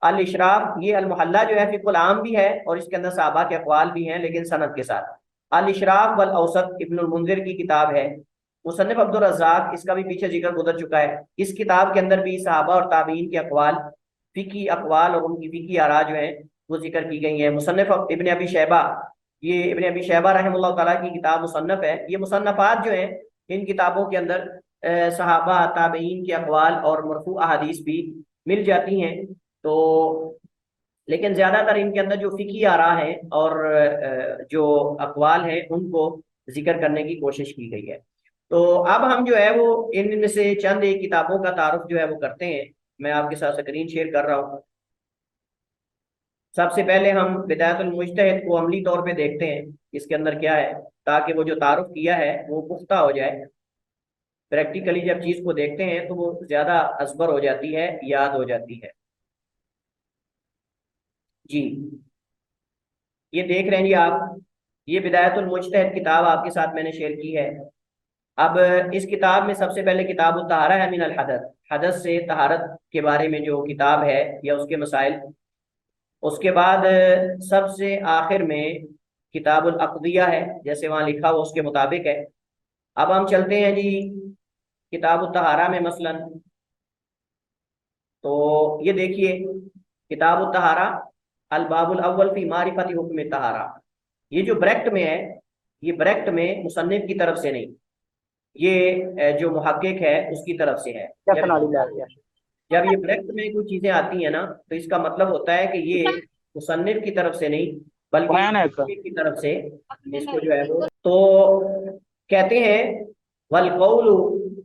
अल इशराफ, ये अल मुहल्ला जो है फिकुल आम भी है और इसके अंदर सहाबा के अक़वाल भी हैं लेकिन सनद के साथ। अल इशराफ वल औसत इब्नुल मुंज़िर की किताब है। मुसन्निफ अब्दुर रज़्ज़ाक़, इसका भी पीछे जिक्र गुज़र चुका है। इस किताब के अंदर भी सहाबा और ताबीन के अक़वाल, फ़िकी अक़वाल और उनकी फ़िकी आरा जो है वो जिक्र की गई है। मुसन्निफ इब्न अबी शैबा, ये इब्न अबी शैबा रहमतुल्लाह ताला की किताब मुसन्नफ है। ये मुसन्नफ़ात जो हैं इन किताबों के अंदर सहाबा ताबईन के अक़वाल और मरफू अहादीस भी मिल जाती हैं। तो लेकिन ज़्यादातर इनके अंदर जो फ़िकी आरा है और जो अक़वाल हैं उनको जिक्र करने की कोशिश की गई है। तो अब हम जो है वो इनमें से चंद एक किताबों का तारुफ जो है वो करते हैं। मैं आपके साथ स्क्रीन शेयर कर रहा हूँ। सबसे पहले हम बिदायतुल मुज्तहिद को अमली तौर पे देखते हैं इसके अंदर क्या है, ताकि वो जो तारुफ किया है वो पुख्ता हो जाए। प्रैक्टिकली जब चीज़ को देखते हैं तो वो ज़्यादा असबर हो जाती है, याद हो जाती है। जी, ये देख रहे हैं जी आप, ये बिदायतुल मुज्तहिद किताब आपके साथ मैंने शेयर की है। अब इस किताब में सबसे पहले किताब तहारा है मिनल हदस, हदस से तहारत के बारे में जो किताब है या उसके मसाइल। उसके बाद सबसे आखिर में किताबुल अक़दिया है, जैसे वहाँ लिखा हुआ उसके मुताबिक है। अब हम चलते हैं जी किताबुत तहारा में मसलन, तो ये देखिए किताबुत तहारा अल बाबुल अव्वल फी मारिफती हुक्म तहारा, ये जो ब्रैकेट में है, ये ब्रैकेट में मुसन्निफ की तरफ से नहीं, ये जो मुहक्किक है उसकी तरफ से है। जब ये ब्रैकेट में कोई चीजें आती हैं ना, तो इसका मतलब होता है कि ये मुसन्निफ की तरफ से नहीं बल्कि मुहक्किक की तरफ से इसको जो है वो, तो कहते हैं वल कौलु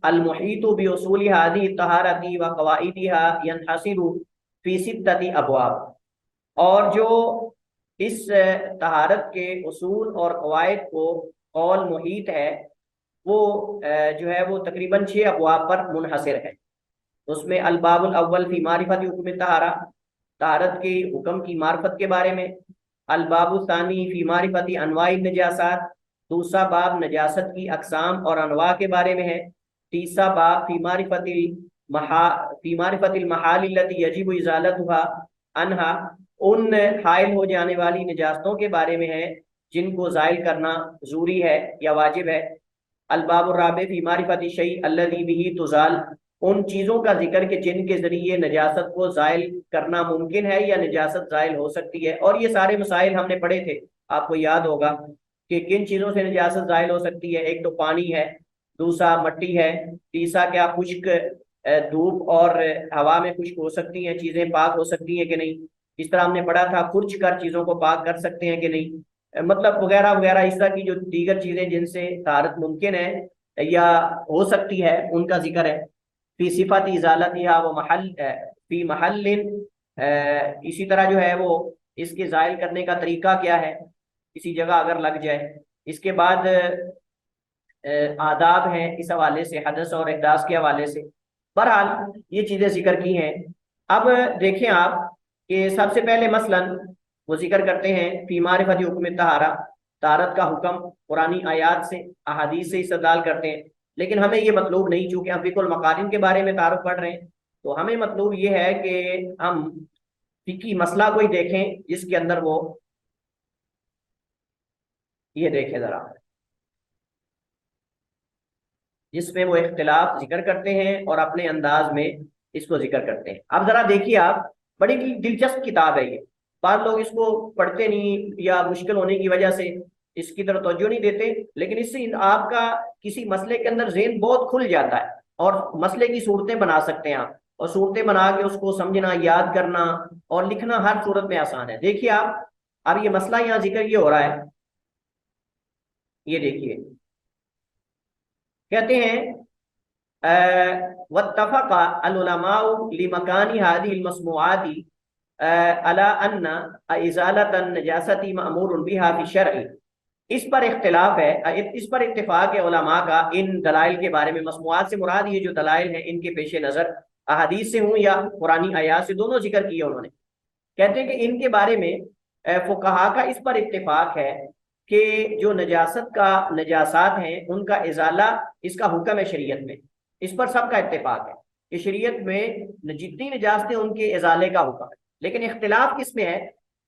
अल मुहीतु बि उसूली हादी तहारती व कवाइदिहा यनहसिरु फी सित्तति अबवाब, और जो इस तहारत के उसूल और कवायद को कौल मुहीत है वो जो है वो तकरीबन 6 अबवाब पर मुनहसर है। उसमें अलबाबुल अव्वल फी मारिफत हुक्म तहारा, तहारत के हुक्म की मार्फत के बारे में। अलबाबु सानी फी मारिफती अनवाई नजासात, दूसरा बाब नजासत की अकसाम और अनवा के बारे में है। तीसरा बाब फी मारिफतिल महाल लती यजिब इजालतुहा अनहा, उन हायल हो जाने वाली नजास्तों के बारे में है जिनको जायल करना जरूरी है या वाजिब है। अलबाबुर राबे फी मारिफती शई अल्लज़ी बिही तुजाल, उन चीज़ों का जिक्र के जिनके ज़रिए नजासत को ज़ायल करना मुमकिन है या नजासत ज़ायल हो सकती है। और ये सारे मसाइल हमने पढ़े थे, आपको याद होगा कि किन चीज़ों से नजासत ज़ायल हो सकती है। एक तो पानी है, दूसरा मट्टी है, तीसरा क्या खुश्क धूप और हवा में खुश्क हो सकती हैं चीज़ें, पाक हो सकती हैं कि नहीं। इस तरह हमने पढ़ा था खुर्च कर चीज़ों को पाक कर सकते हैं कि नहीं, मतलब वगैरह वगैरह इस तरह की जो दीगर चीज़ें जिनसे तारत मुमकिन है या हो सकती है उनका जिक्र है। फी सिफात इजालतिहा व महल फी महल्लिन, इसी तरह जो है वो इसके ज़ायल करने का तरीका क्या है, किसी जगह अगर लग जाए। इसके बाद आदाब हैं इस हवाले से, हदस और इहदास के हवाले से। बहरहाल ये चीज़ें जिक्र की हैं। अब देखें आप कि सबसे पहले मसलन वो जिक्र करते हैं फी मारिफत हुक्म तहारा, तारत का हुक्म पुरानी आयात से अहादीस से इस्तेदलाल करते हैं। लेकिन हमें ये मतलूब नहीं, चूंकि हम फिकुल मकारिन के बारे में तारुफ पढ़ रहे हैं, तो हमें मतलूब ये है कि हम फिकी मसला कोई देखें जिसके अंदर वो ये देखें जरा, जिसमें वो इख्तिलाफ जिक्र करते हैं और अपने अंदाज में इसको जिक्र करते हैं। अब जरा देखिए आप, बड़ी दिलचस्प किताब है ये। बाद लोग इसको पढ़ते नहीं या मुश्किल होने की वजह से इसकी तरफ तवज्जो नहीं देते, लेकिन इससे आपका किसी मसले के अंदर ज़हन बहुत खुल जाता है और मसले की सूरतें बना सकते हैं आप, और सूरतें बना के उसको समझना, याद करना और लिखना हर सूरत में आसान है। देखिए आप, अब ये मसला यहाँ जिक्र ये हो रहा है, ये देखिए कहते हैं वत्तफ़क़ा अल-उलमाउ लिमकानी हादिहिल मस्नूआति अला अन्ना इज़ालतन नजासती मअमूरुन बिहा फी शरई। इस पर इख्तिलाफ है, इस पर इत्तिफाक है उलमा का इन दलाइल के बारे में। मस्नूआत से मुराद ये जो दलाइल हैं इनके पेश नज़र अहादीस से हूँ या पुरानी आयात से, दोनों जिक्र किए उन्होंने। कहते हैं कि इनके बारे में फुक़हा का इस पर इत्तिफाक है कि जो नजासत का नजासात हैं उनका इजाला इसका हुक्म है शरीयत में। इस पर सबका इत्तिफाक है कि शरीयत में जितनी नजासतें उनके इजाले का हुक्म है। लेकिन इख्तिलाफ किसमें है,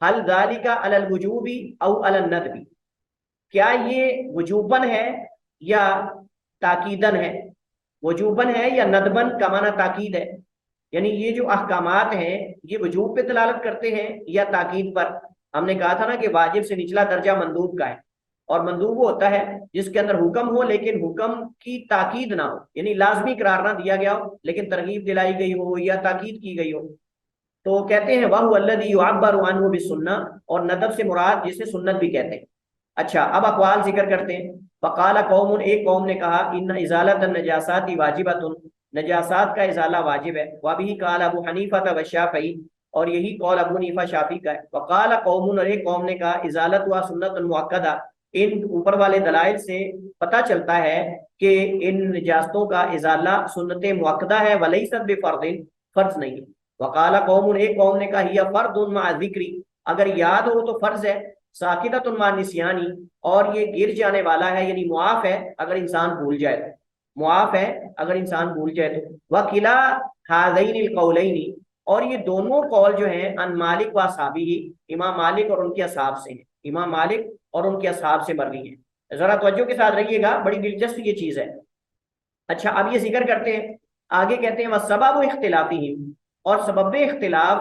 हल ज़ालिका अलल वुजूबी औ अलल नदबी, क्या ये वजूबन है या ताकीदन है। वजूबन है या नदबन का माना ताकीद है, यानी ये जो अहकामात हैं ये वजूब पे दलालत करते हैं या ताकीद पर। हमने कहा था ना कि वाजिब से निचला दर्जा मंदूब का है, और मंदूब वो होता है जिसके अंदर हुक्म हो लेकिन हुक्म की ताकीद ना हो, यानी लाजमी करार ना दिया गया हो लेकिन तरगीब दिलाई गई हो या ताकीद की गई हो। तो कहते हैं वह अल्लज़ी युअब्बरु अन्हु बिस्सुन्नह, और नदब से मुराद जिसे सुन्नत भी कहते हैं। अच्छा, अब अक़वाल जिक्र करते हैं। फ़क़ाल कौमुन, एक कौम ने कहा, इन्न इज़ालत नजासाति वाजिबतुन, नजासात का इजाला वाजिब है। वबिही क़ाल अबू हनीफा व शाफ़ी, और यही कौल अबू हनीफा शाफी का है। वक़ाल कौमुन, और एक कौम ने कहा, इजालत व सुन्नतुन मुअक्कदा, इन ऊपर वाले दलाइल से पता चलता है कि इन नजास्तों का इजाला सुन्नत मुअक्कदा है, वलैसत बिफ़र्दिन, फर्ज नहीं। वक़ाल कौमुन, एक कौम ने कहा, हिया फ़र्दुन मअ ज़िक्री, अगर याद हो तो फर्ज है। साकिततुन मा निस्यानी, और ये गिर जाने वाला है, यानी मुआफ है अगर इंसान भूल जाए तो, मुआफ है अगर इंसान भूल जाए तो। वकिला हाज़ैनिल क़ौलैनी, और ये दोनों कौल जो हैं अन मालिक व असहाबी ही, इमाम मालिक और उनके असहाब से हैं, इमाम मालिक और उनके असहाब से मरवी हैं। जरा तवज्जो के साथ रहिएगा, बड़ी दिलचस्प ये चीज है। अच्छा, अब ये जिक्र करते हैं, आगे कहते हैं वह सबब इख्तिलाफी, और सबब इख्तिलाफ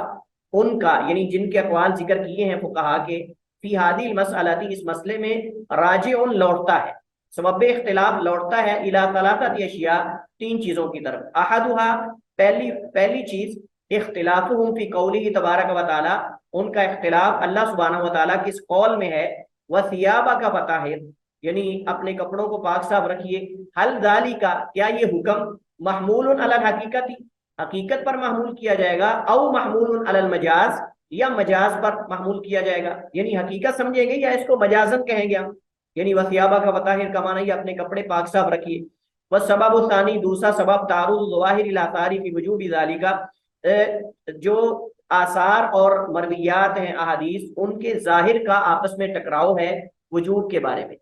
उनका, यानी जिनके अक़वाल जिक्र किए हैं फुक़हा के, फी हादिल मसअलती, इस मसले में, राजिउन लौटता है, सबब इख्तिलाफ लौटता है, इला सलासति अशिया, तीन चीजों की तरफ। अहदुहा, पहली पहली चीज, इख्तिलाफुहुम फी कौलिही तबारक व तआला, उनका इख्तिलाफ अल्लाह सुब्हानहु व तआला किस कौल में है, व सियाबका फताहिर, यानी अपने कपड़ों को पाक साफ रखिए। हल ज़ालिका, क्या ये हुक्म महमूलुन अलल हकीकती, हकीकत पर महमूल किया जाएगा, औ महमूलुन अलल मजाज, या मजाज पर महमूल किया जाएगा, यानी हकीकत समझेंगे या इसको मजाजन कहेंगे हम। यानी वसियाबा का वताहिर का माना, अपने कपड़े पाक साफ रखिए। वह सबब सानी, दूसरा सबब, तारुद ज़वाहिर इल आसारी फी वजूबि ज़ालिका, जो आसार और मरवियात हैं अहादीस, उनके जाहिर का आपस में टकराव है वजूब के बारे में।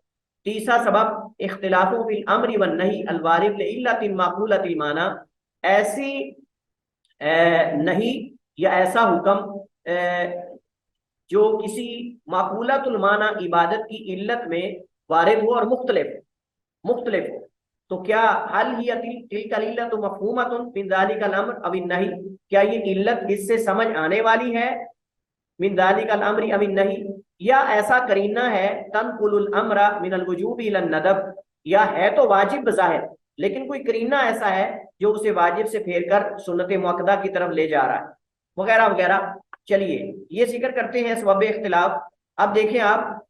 तीसरा सबब, इख्तिलाफु फिल अम्रि वन नही अल वारिद लिइल्लतिन माक़ूलतिल माना, ऐसी नहीं या ऐसा हुक्म जो किसी माक़ूलतुल माना इबादत की इल्लत में वारिद हो और मुख्तलिफ हो। तो क्या हल ही तिलकल इल्लत मफ़हूमतुन मिन ज़ालिकल अम्र अव नही, क्या ये इल्लत इससे समझ आने वाली है, मिन ज़ालिकल अम्रि अव नही, या ऐसा करीना है, तनकुलुल अम्रा मिनल वजूबि इलन नदब, या है तो वाजिब बज़ाहिर लेकिन कोई करीना ऐसा है जो उसे वाजिब से फेर कर सुन्नत मुअक्कदा की तरफ ले जा रहा है, वगैरह वगैरह। चलिए, ये जिक्र करते हैं सबब इख्तिलाफ। अब देखें आप,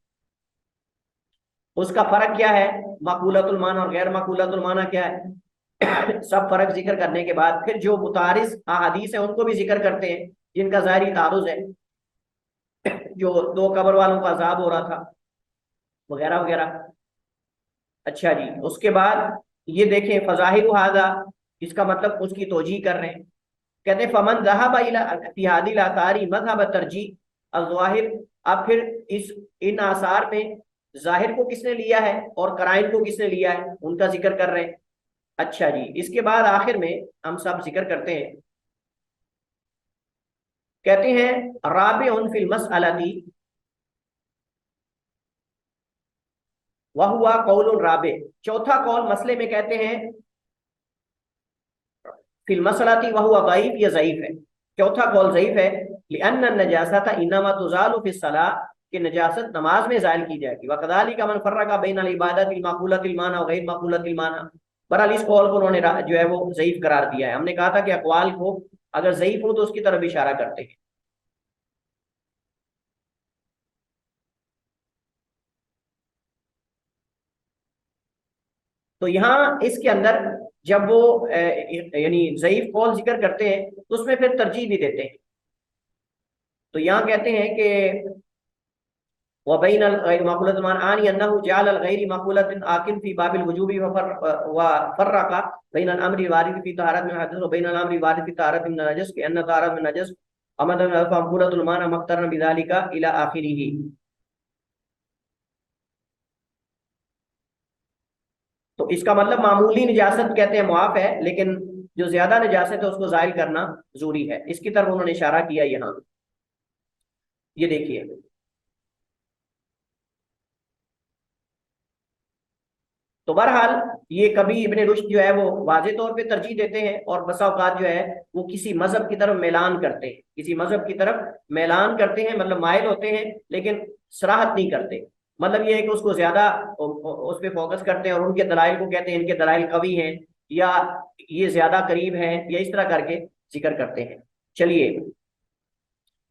उसका फर्क क्या है, माक़ूलतुल माना और गैर माक़ूलतुल माना क्या है। सब फर्क जिक्र करने के बाद फिर जो मुतारिज़ अहादीस है उनको भी जिक्र करते हैं जिनका ज़ाहिरी तारुज़ है, जो दो कब्र वालों का अज़ाब हो रहा था, वगैरह वगैरह। अच्छा जी, उसके बाद ये देखें फजाहिर हाजा, इसका मतलब उसकी तोजी कर रहे हैं। कहते हैं फमन ज़हब इला फी हादिल आसारी मज़हब तरजीह अज़वाहिर। अब फिर इस इन आसार में जाहिर को किसने लिया है और कराइन को किसने लिया है, उनका जिक्र कर रहे हैं। अच्छा जी, इसके बाद आखिर में हम सब जिक्र करते हैं। कहते हैं राबे उन फिल मसअलती वह हुआ कौल राबे, चौथा कौल मसले में कहते हैं फिल मसलाती वह हुआ ज़ईफ, या ज़ईफ है। चौथा कौल ज़ईफ है। लिअन्न नजासत इन्नमा तुज़ालु फिस सलाह, कि नजासत नमाज में ज़ायल की जाएगी। वकदालिका मन फर्रका बैन अल इबादतिल मक़बूलतिल माना व गैर मक़बूलतिल माना। बहरहाल इस कौल को उन्होंने जो है वो ज़ईफ करार दिया है। हमने कहा था कि अक़वाल को अगर ज़ईफ हो तो उसकी तरफ इशारा करते हैं। तो यहाँ इसके अंदर जब वो यानी ज़ईफ कौल जिक्र करते हैं तो उसमें फिर तरजीह भी देते हैं। तो यहाँ कहते हैं कि वबैन गैर मक़बूलतिल मान आनी अन्नहु जअल अल गैर मक़बूलतिन आकिन फी बाबिल वुजूबी व फर्रका बैन अल अम्रि वारिद फी तहारत min हदस व बैन अल अम्रि वारिद फी तहारत min नजस के अन्न तहारत min नजस अमद मक़बूलतुल मान मक़तरन बिज़ालिका इला आखिरिही। तो इसका मतलब मामूली निजासत कहते हैं मुआफ है, लेकिन जो ज्यादा निजासत है उसको जाहिल करना जरूरी है। इसकी तरफ उन्होंने इशारा किया यहाँ। ये देखिए तो बहरहाल ये कभी इब्ने रुश्द जो है वो वाज़े तौर पे तरजीह देते हैं और बसा औकात जो है वो किसी मजहब की तरफ मैलान करते हैं, किसी मजहब की तरफ मैलान करते हैं, मतलब माइल होते हैं लेकिन सराहत नहीं करते। मतलब ये है कि उसको ज्यादा उस पर फोकस करते हैं और उनके दलाइल को कहते हैं इनके दलाइल कवी हैं या ये ज्यादा करीब हैं या इस तरह करके जिक्र करते हैं। चलिए,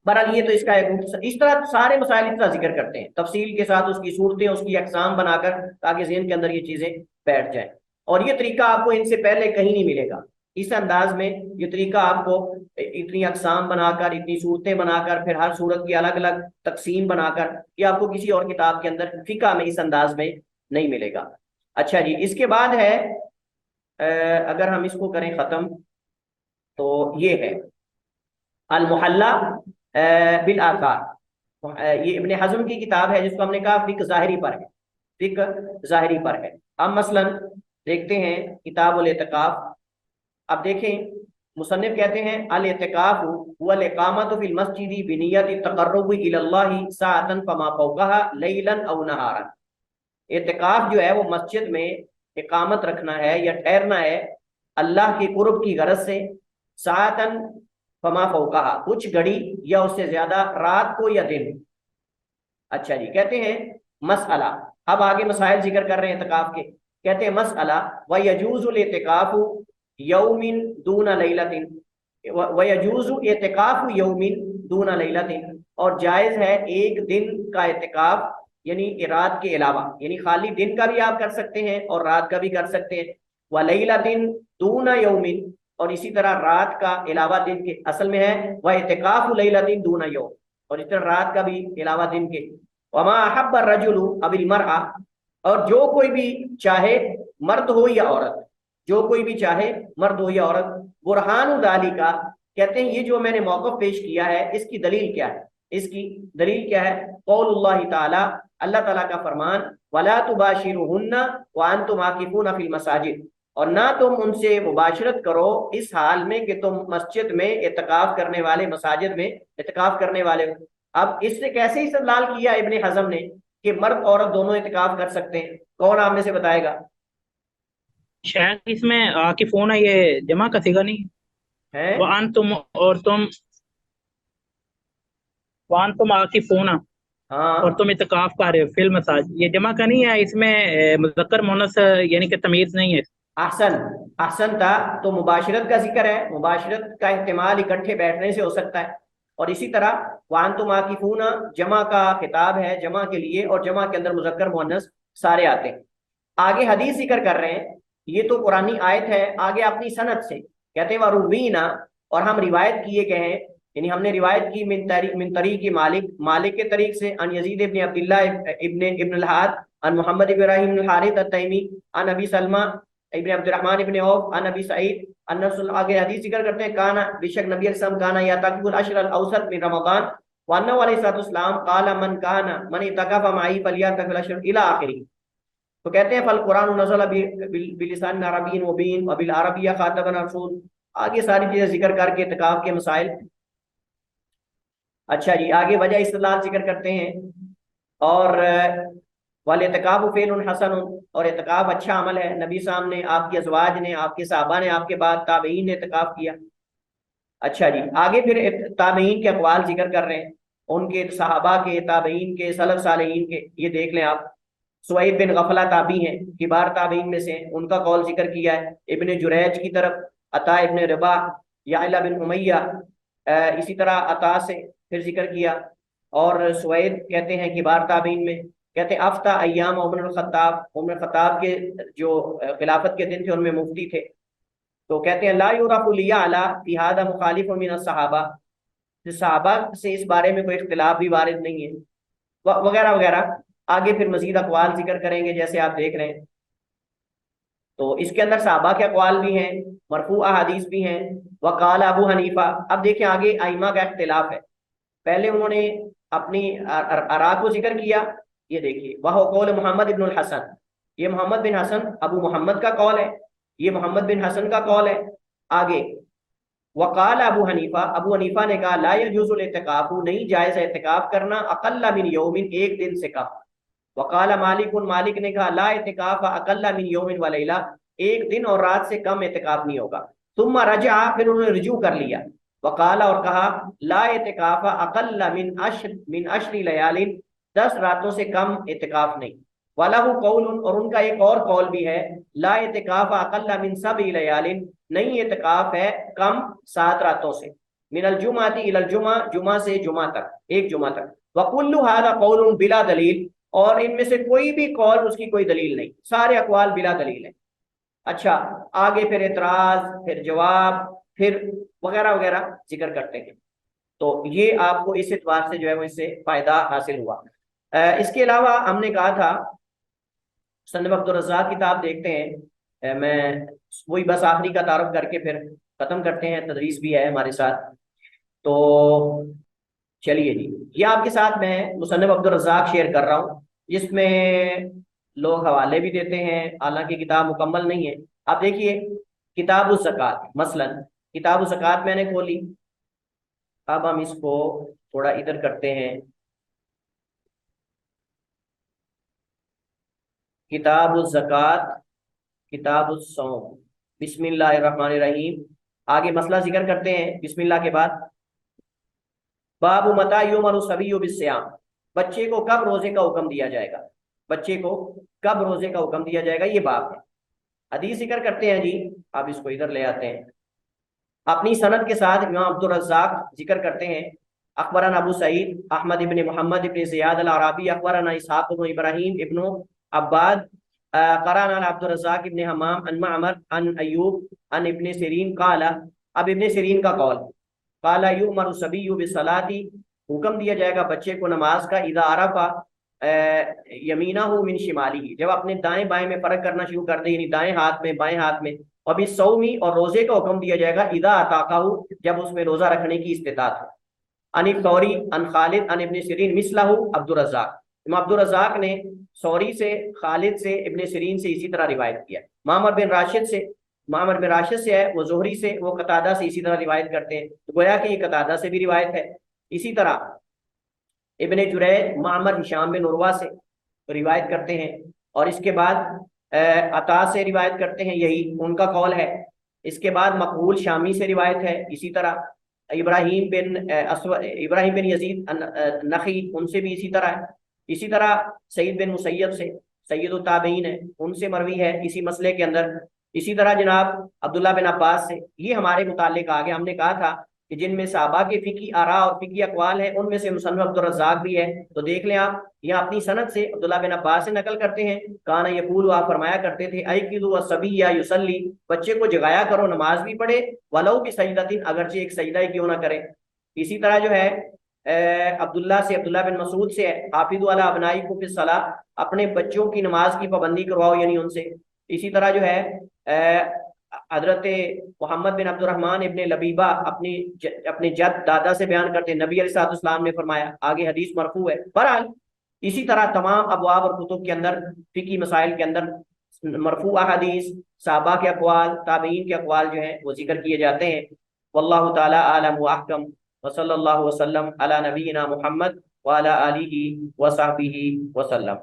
बहरहाल ये तो इसका एक इस तरह सारे मसाइल इस तरह जिक्र करते हैं तफसील के साथ, उसकी सूरतें उसकी अकसाम बनाकर, ताकि ज़हन के अंदर ये चीजें बैठ जाए। और ये तरीका आपको इनसे पहले कहीं नहीं मिलेगा। इस अंदाज में ये तरीका आपको इतनी अकसाम बनाकर, इतनी सूरतें बनाकर, फिर हर सूरत की अलग अलग तकसीम बनाकर, ये आपको किसी और किताब के अंदर फिका में इस अंदाज में नहीं मिलेगा। अच्छा जी, इसके बाद है अगर हम इसको करें खत्म तो ये है अल मुहल्ला बिल आसार। ये इब्ने हज़म की किताब है जिसको हमने कहा फिक ज़ाहिरी पर है, फिक ज़ाहिरी पर है। अब मसलन देखते हैं किताब उल एतिकाफ। अब देखें मुसन्निफ कहते हैं अल एतिकाफ वल इकामतु फिल मस्जिदी बिनियत तक़र्रुबि इलल्लाहि साअतन फमा फौक़हा लैलन औ नहारन। एतिकाफ जो है वो मस्जिद में इकामत रखना है या ठहरना है अल्लाह के कुर्ब की गरज से, साअतन फमा फौकाहा, कुछ घड़ी या उससे ज्यादा, रात को या दिन। अच्छा जी, कहते हैं मसअला, अब आगे मसाइल जिक्र कर रहे हैं इतिकाफ के। कहते हैं मसअला व यजूजुल इतिकाफु यौमिन दूना लैलतिन, व यजूजु इतिकाफु यौमिन दूना लैलतिन, और जायज है एक दिन का इतिकाफ यानी रात के अलावा, यानी खाली दिन का भी आप कर सकते हैं और रात का भी कर सकते हैं। व लैलतिन दूना यौमिन, और इसी तरह रात का अलावा दिन के, असल में है वह इतिकाफ लैलतिन दूना यौम, और इस तरह रात का भी अलावा दिन के। वमा अहब्ब रजुलु अबिल मरआ, और जो कोई भी चाहे मर्द हो या औरत, जो कोई भी चाहे मर्द हो या औरत। बुरहान दालिका, कहते हैं ये जो मैंने मौक़िफ़ पेश किया है इसकी दलील क्या है, इसकी दलील क्या है। कौलुल्लाह ताला, अल्लाह ताला का फरमान, वला तुबाशिरुहुन्ना व अंतुम आकिफूना फिल मसाजिद, और ना तुम उनसे मुबाशरत करो इस हाल में कि तुम मस्जिद में इत्काफ करने वाले, मसाजिद में इत्काफ करने वाले हो। अब इससे कैसे इस्तेदलाल किया इब्ने हज़म ने कि मर्द औरत दोनों इत्काफ कर सकते हैं, कौन आप में से बताएगा? शायद इसमें आकिफोना ये जमा का सीगा नहीं। है? वान तुम, और तुम, वान तुम आकिफोना, और हाँ, तुम इतकाफ कर रहे हो फिल मसाज, ये जमा का नहीं है इसमें। मुज़क्कर मुअन्नस यानी कि तमीज नहीं है। अहसन, अहसन था। तो मुबाशरत का जिक्र है, मुबाशरत का इस्तेमाल इकट्ठे बैठने से हो सकता है। और इसी तरह वान तुम आकिफूना जमा का खिताब है, जमा के लिए, और जमा के अंदर मुज़क्कर मुअन्नस सारे आते हैं। आगे हदीस जिक्र कर रहे हैं, ये तो कुरानी आयत है, आगे अपनी सनद से कहते हैं वरुवीना, और हम रिवायत किए गए हैं, यानी हमने रिवायत की मिन तरीक मालिक, मालिक के तरीक से, अन यजीद इब्न अब्दुल्लाह इब्न इब्न अल-हाद अन मोहम्मद इब्राहिम बिन हारिथ अत-तैमी अन अबी सलमा इब्न अब्दुर्रहमान इब्न औफ अन अबी सईद अन रसूल, आगे हदीस जिक्र करते हैं, काना बेशक नबी अलैहि काना या तकबुल अशर अल औसत मिन रमजान व अन्नहु अलैहिस्सलाम काला मन काना मन इतकफ़ माई फलियतकबिल अशर इला आखिरी। तो कहते हैं फल कुरान नज़ल बिलिसान अरबीन मुबीन व बिल अरबिया खातबन रसूल, आगे सारी चीजें जिक्र करके इत्काफ के मसाइल। अच्छा जी, आगे वजह इस्तिदलाल जिक्र करते हैं और वाल इत्काफ फ़ेल हसन, और इत्काफ अच्छा अमल है। नबी साहब ने, आपकी अज़वाज ने, आपके सहाबा ने, आपके बाद ताबईन ने इत्काफ किया। अच्छा जी, आगे फिर ताबईन के अक़वाल जिक्र कर रहे हैं, उनके सहाबा के, ताबईन के, सलफ सालेहीन के। ये देख लें आप, सुवैद बिन गफला ताबी हैं, किबार ताबीन में से हैं, उनका कौल जिक्र किया है। इब्न जुरैज की तरफ अता इब्न रबा, याइला बिन उमैया, इसी तरह अता से फिर जिक्र किया। और सुवैद कहते हैं किबार ताबीन में, कहते हैं अफ्ता अय्याम उमर खत्ताब, उमर खत्ताब के जो खिलाफत के दिन थे उनमें मुफ्ती थे। तो कहते हैं ला युरफु लिया अला फी हादा मुखालिफ मिन सहाबा, सहाबा से इस बारे में कोई इख्तिलाफ भी वारिद नहीं है, वगैरह वगैरह। आगे फिर मजीद अकवाल जिक्र करेंगे जैसे आप देख रहे हैं। तो इसके अंदर सहाबा के अकवाल भी हैं, मरफू अहादीस भी हैं। वकाल अबू हनीफा, अब देखें आगे आइमा का इख्तिलाफ है। पहले उन्होंने अपनी आरा को जिक्र किया, ये देखिए, वह कौल मोहम्मद इब्नुल हसन, ये मोहम्मद बिन हसन अबू मोहम्मद का कौल है, ये मोहम्मद बिन हसन का कौल है। आगे वकाल अबू हनीफा, अबू हनीफा ने कहा ला यजूजुल इत्तिकाफ, नहीं जायज़ है इत्तिकाफ करना, अक़ल्ला मिन यौमिन, एक दिन से कम। वकाल मालिक, मालिक ने कहा ला इत्तिकाफ अक़ल्ला मिन यौमिन व लैला, एक दिन और रात से कम इत्तिकाफ नहीं होगा। तुम रजा, फिर उन्होंने रुजू कर लिया। वकाला, और कहा ला इत्तिकाफ अक़ल्ला मिन अशरी लयालिन, 10 रातों से कम इत्तिकाफ नहीं। वलहु कौल, और उनका एक और कौल भी है, ला इत्तिकाफ अक़ल्ला मिन सबई लयालिन, नहीं इत्तिकाफ है कम 7 रातों से। मिनल जुमाती इलल जुमा, जुमा से जुमा तक, एक जुमा तक। वकुल्लु हादा कौलुन बिला दलील, और इनमें से कोई भी कौल उसकी कोई दलील नहीं, सारे अकवाल बिला दलील है। अच्छा, आगे फिर एतराज, फिर जवाब, फिर वगैरह वगैरह जिक्र करते हैं। तो ये आपको इस एतबार से जो है वो इससे फायदा हासिल हुआ। इसके अलावा हमने कहा था मुसन्निफ अब्दुर रज़्ज़ाक़ किताब देखते हैं, मैं वही बस आखिरी का तारुफ करके फिर खत्म करते हैं, तदरीस भी है हमारे साथ। तो चलिए जी, ये आपके साथ मैं मुसन्निफ अब्दुर रज़्ज़ाक़ शेयर कर रहा हूँ, जिसमें लोग हवाले भी देते हैं, हालांकि किताब मुकम्मल नहीं है। आप देखिए, किताबुल ज़कात, मसलन किताबुल ज़कात मैंने खोली। अब हम इसको थोड़ा इधर करते हैं, किताबुल ज़कात, किताबुल सौम, बिस्मिल्लाहिर्रहमानिर्रहीम। आगे मसला जिक्र करते हैं बिस्मिल्लाह के बाद। बाबू मता युमरु सबीयु बिस्सियाम, बच्चे को कब रोजे का हुक्म दिया जाएगा, बच्चे को कब रोजे का हुक्म दिया जाएगा, ये बात है। हदीस जिक्र करते हैं जी, आप इसको इधर ले आते हैं। अपनी सनद के साथ इमाम अब्दुर रज़्ज़ाक़ जिक्र करते हैं, अखबरना अबू सईद अहमद इब्न मोहम्मद इब्न ज़ियाद अल अराबी, अखबरना इसहाक़ इब्न इब्राहीम इब्न अब्बाद, क़राना अब्दुर रज़्ज़ाक़ इब्न हम्माम अन मअमर अन अय्यूब अन इब्न सिरीन क़ाला। अब इब्न सिरीन का कौल, क़ाला युमरु सबीयु बिस्सलाती, हुक्म दिया जाएगा बच्चे को नमाज का, इज़ा अरफ़ा यमीनहु मिन शिमालिही, जब अपने दाएं बाएं में फर्क करना शुरू कर दे, यानी दाएं हाथ में बाएं हाथ में। और भी सौमी, और रोजे का हुक्म दिया जाएगा, इदा अताकाहु, जब उसमें रोजा रखने की इस्तिताअत हो। अनिल सौरी अन खालिद अन इब्न सिरीन मिसलहु अब्दुर रज़्ज़ाक़, इमाम अब्दुर रज़्ज़ाक़ ने सौरी से, खालिद से, इब्न सिरीन से इसी तरह रिवायत किया। मामर बिन राशिद से, मामर बिन राशिद से है, वो जोहरी से, वो कतादा से इसी तरह रिवायत करते हैं, तो गोया कि ये कतादा से भी रिवायत है। इसी तरह इब्न जुरैज, मामर, हिशाम बिन उरवा से रिवायत करते हैं, और इसके बाद अता से रिवायत करते हैं, यही उनका कौल है। इसके बाद मकबूल शामी से रिवायत है, इसी तरह इब्राहिम बिन यजीद नखी, उनसे भी इसी तरह है। इसी तरह सईद बिन मुसैयब से, सैयद ताबईन है, उनसे मरवी है इसी मसले के अंदर। इसी तरह जनाब अब्दुल्ला बिन अब्बास से। ये हमारे मुतालिक आगे हमने कहा था कि जिनमें सहाबा के फिकी आरा और फिकी अकवाल है, उनमें से मुसन्निफ अब्दुर रज़्ज़ाक़ भी है। तो देख लें आप, यहाँ अपनी सनद से अब्दुल्ला बिन अब्बास से नकल करते हैं, काना यकूल, आप फरमाया करते थे, अयकिदु वस्सबी या युसल्ली, बच्चे को जगाया करो नमाज भी पढ़े, वलौ भी सजदतिन, अगरचे एक सजदा ही क्यों ना करे। इसी तरह जो है अब्दुल्ला बिन मसूद से हाफिज़ु अला अबनाइकुम फिस सलाह, अपने बच्चों की नमाज की पाबंदी करवाओ, यानी उनसे। इसी तरह जो है हजरत मोहम्मद बिन अब्दुर्रहमान इब्ने लबीबा अपने जद दादा से बयान करते हैं, नबी अलैहिस्सलाम ने फरमाया, आगे हदीस मरफू है। बहरहाल इसी तरह तमाम अबवाब और कुतुब के अंदर, फिकी मसाइल के अंदर मरफू अहादीस, सहाबा के अक़वाल, ताबईन के अक़वाल जो है वो जिक्र किए जाते हैं। वल्लाहु ताला आलम व अहकम, व सल्लल्लाहु वसल्लम अला नबीना मुहम्मद व अला आलिहि व सहबिहि वसल्लम।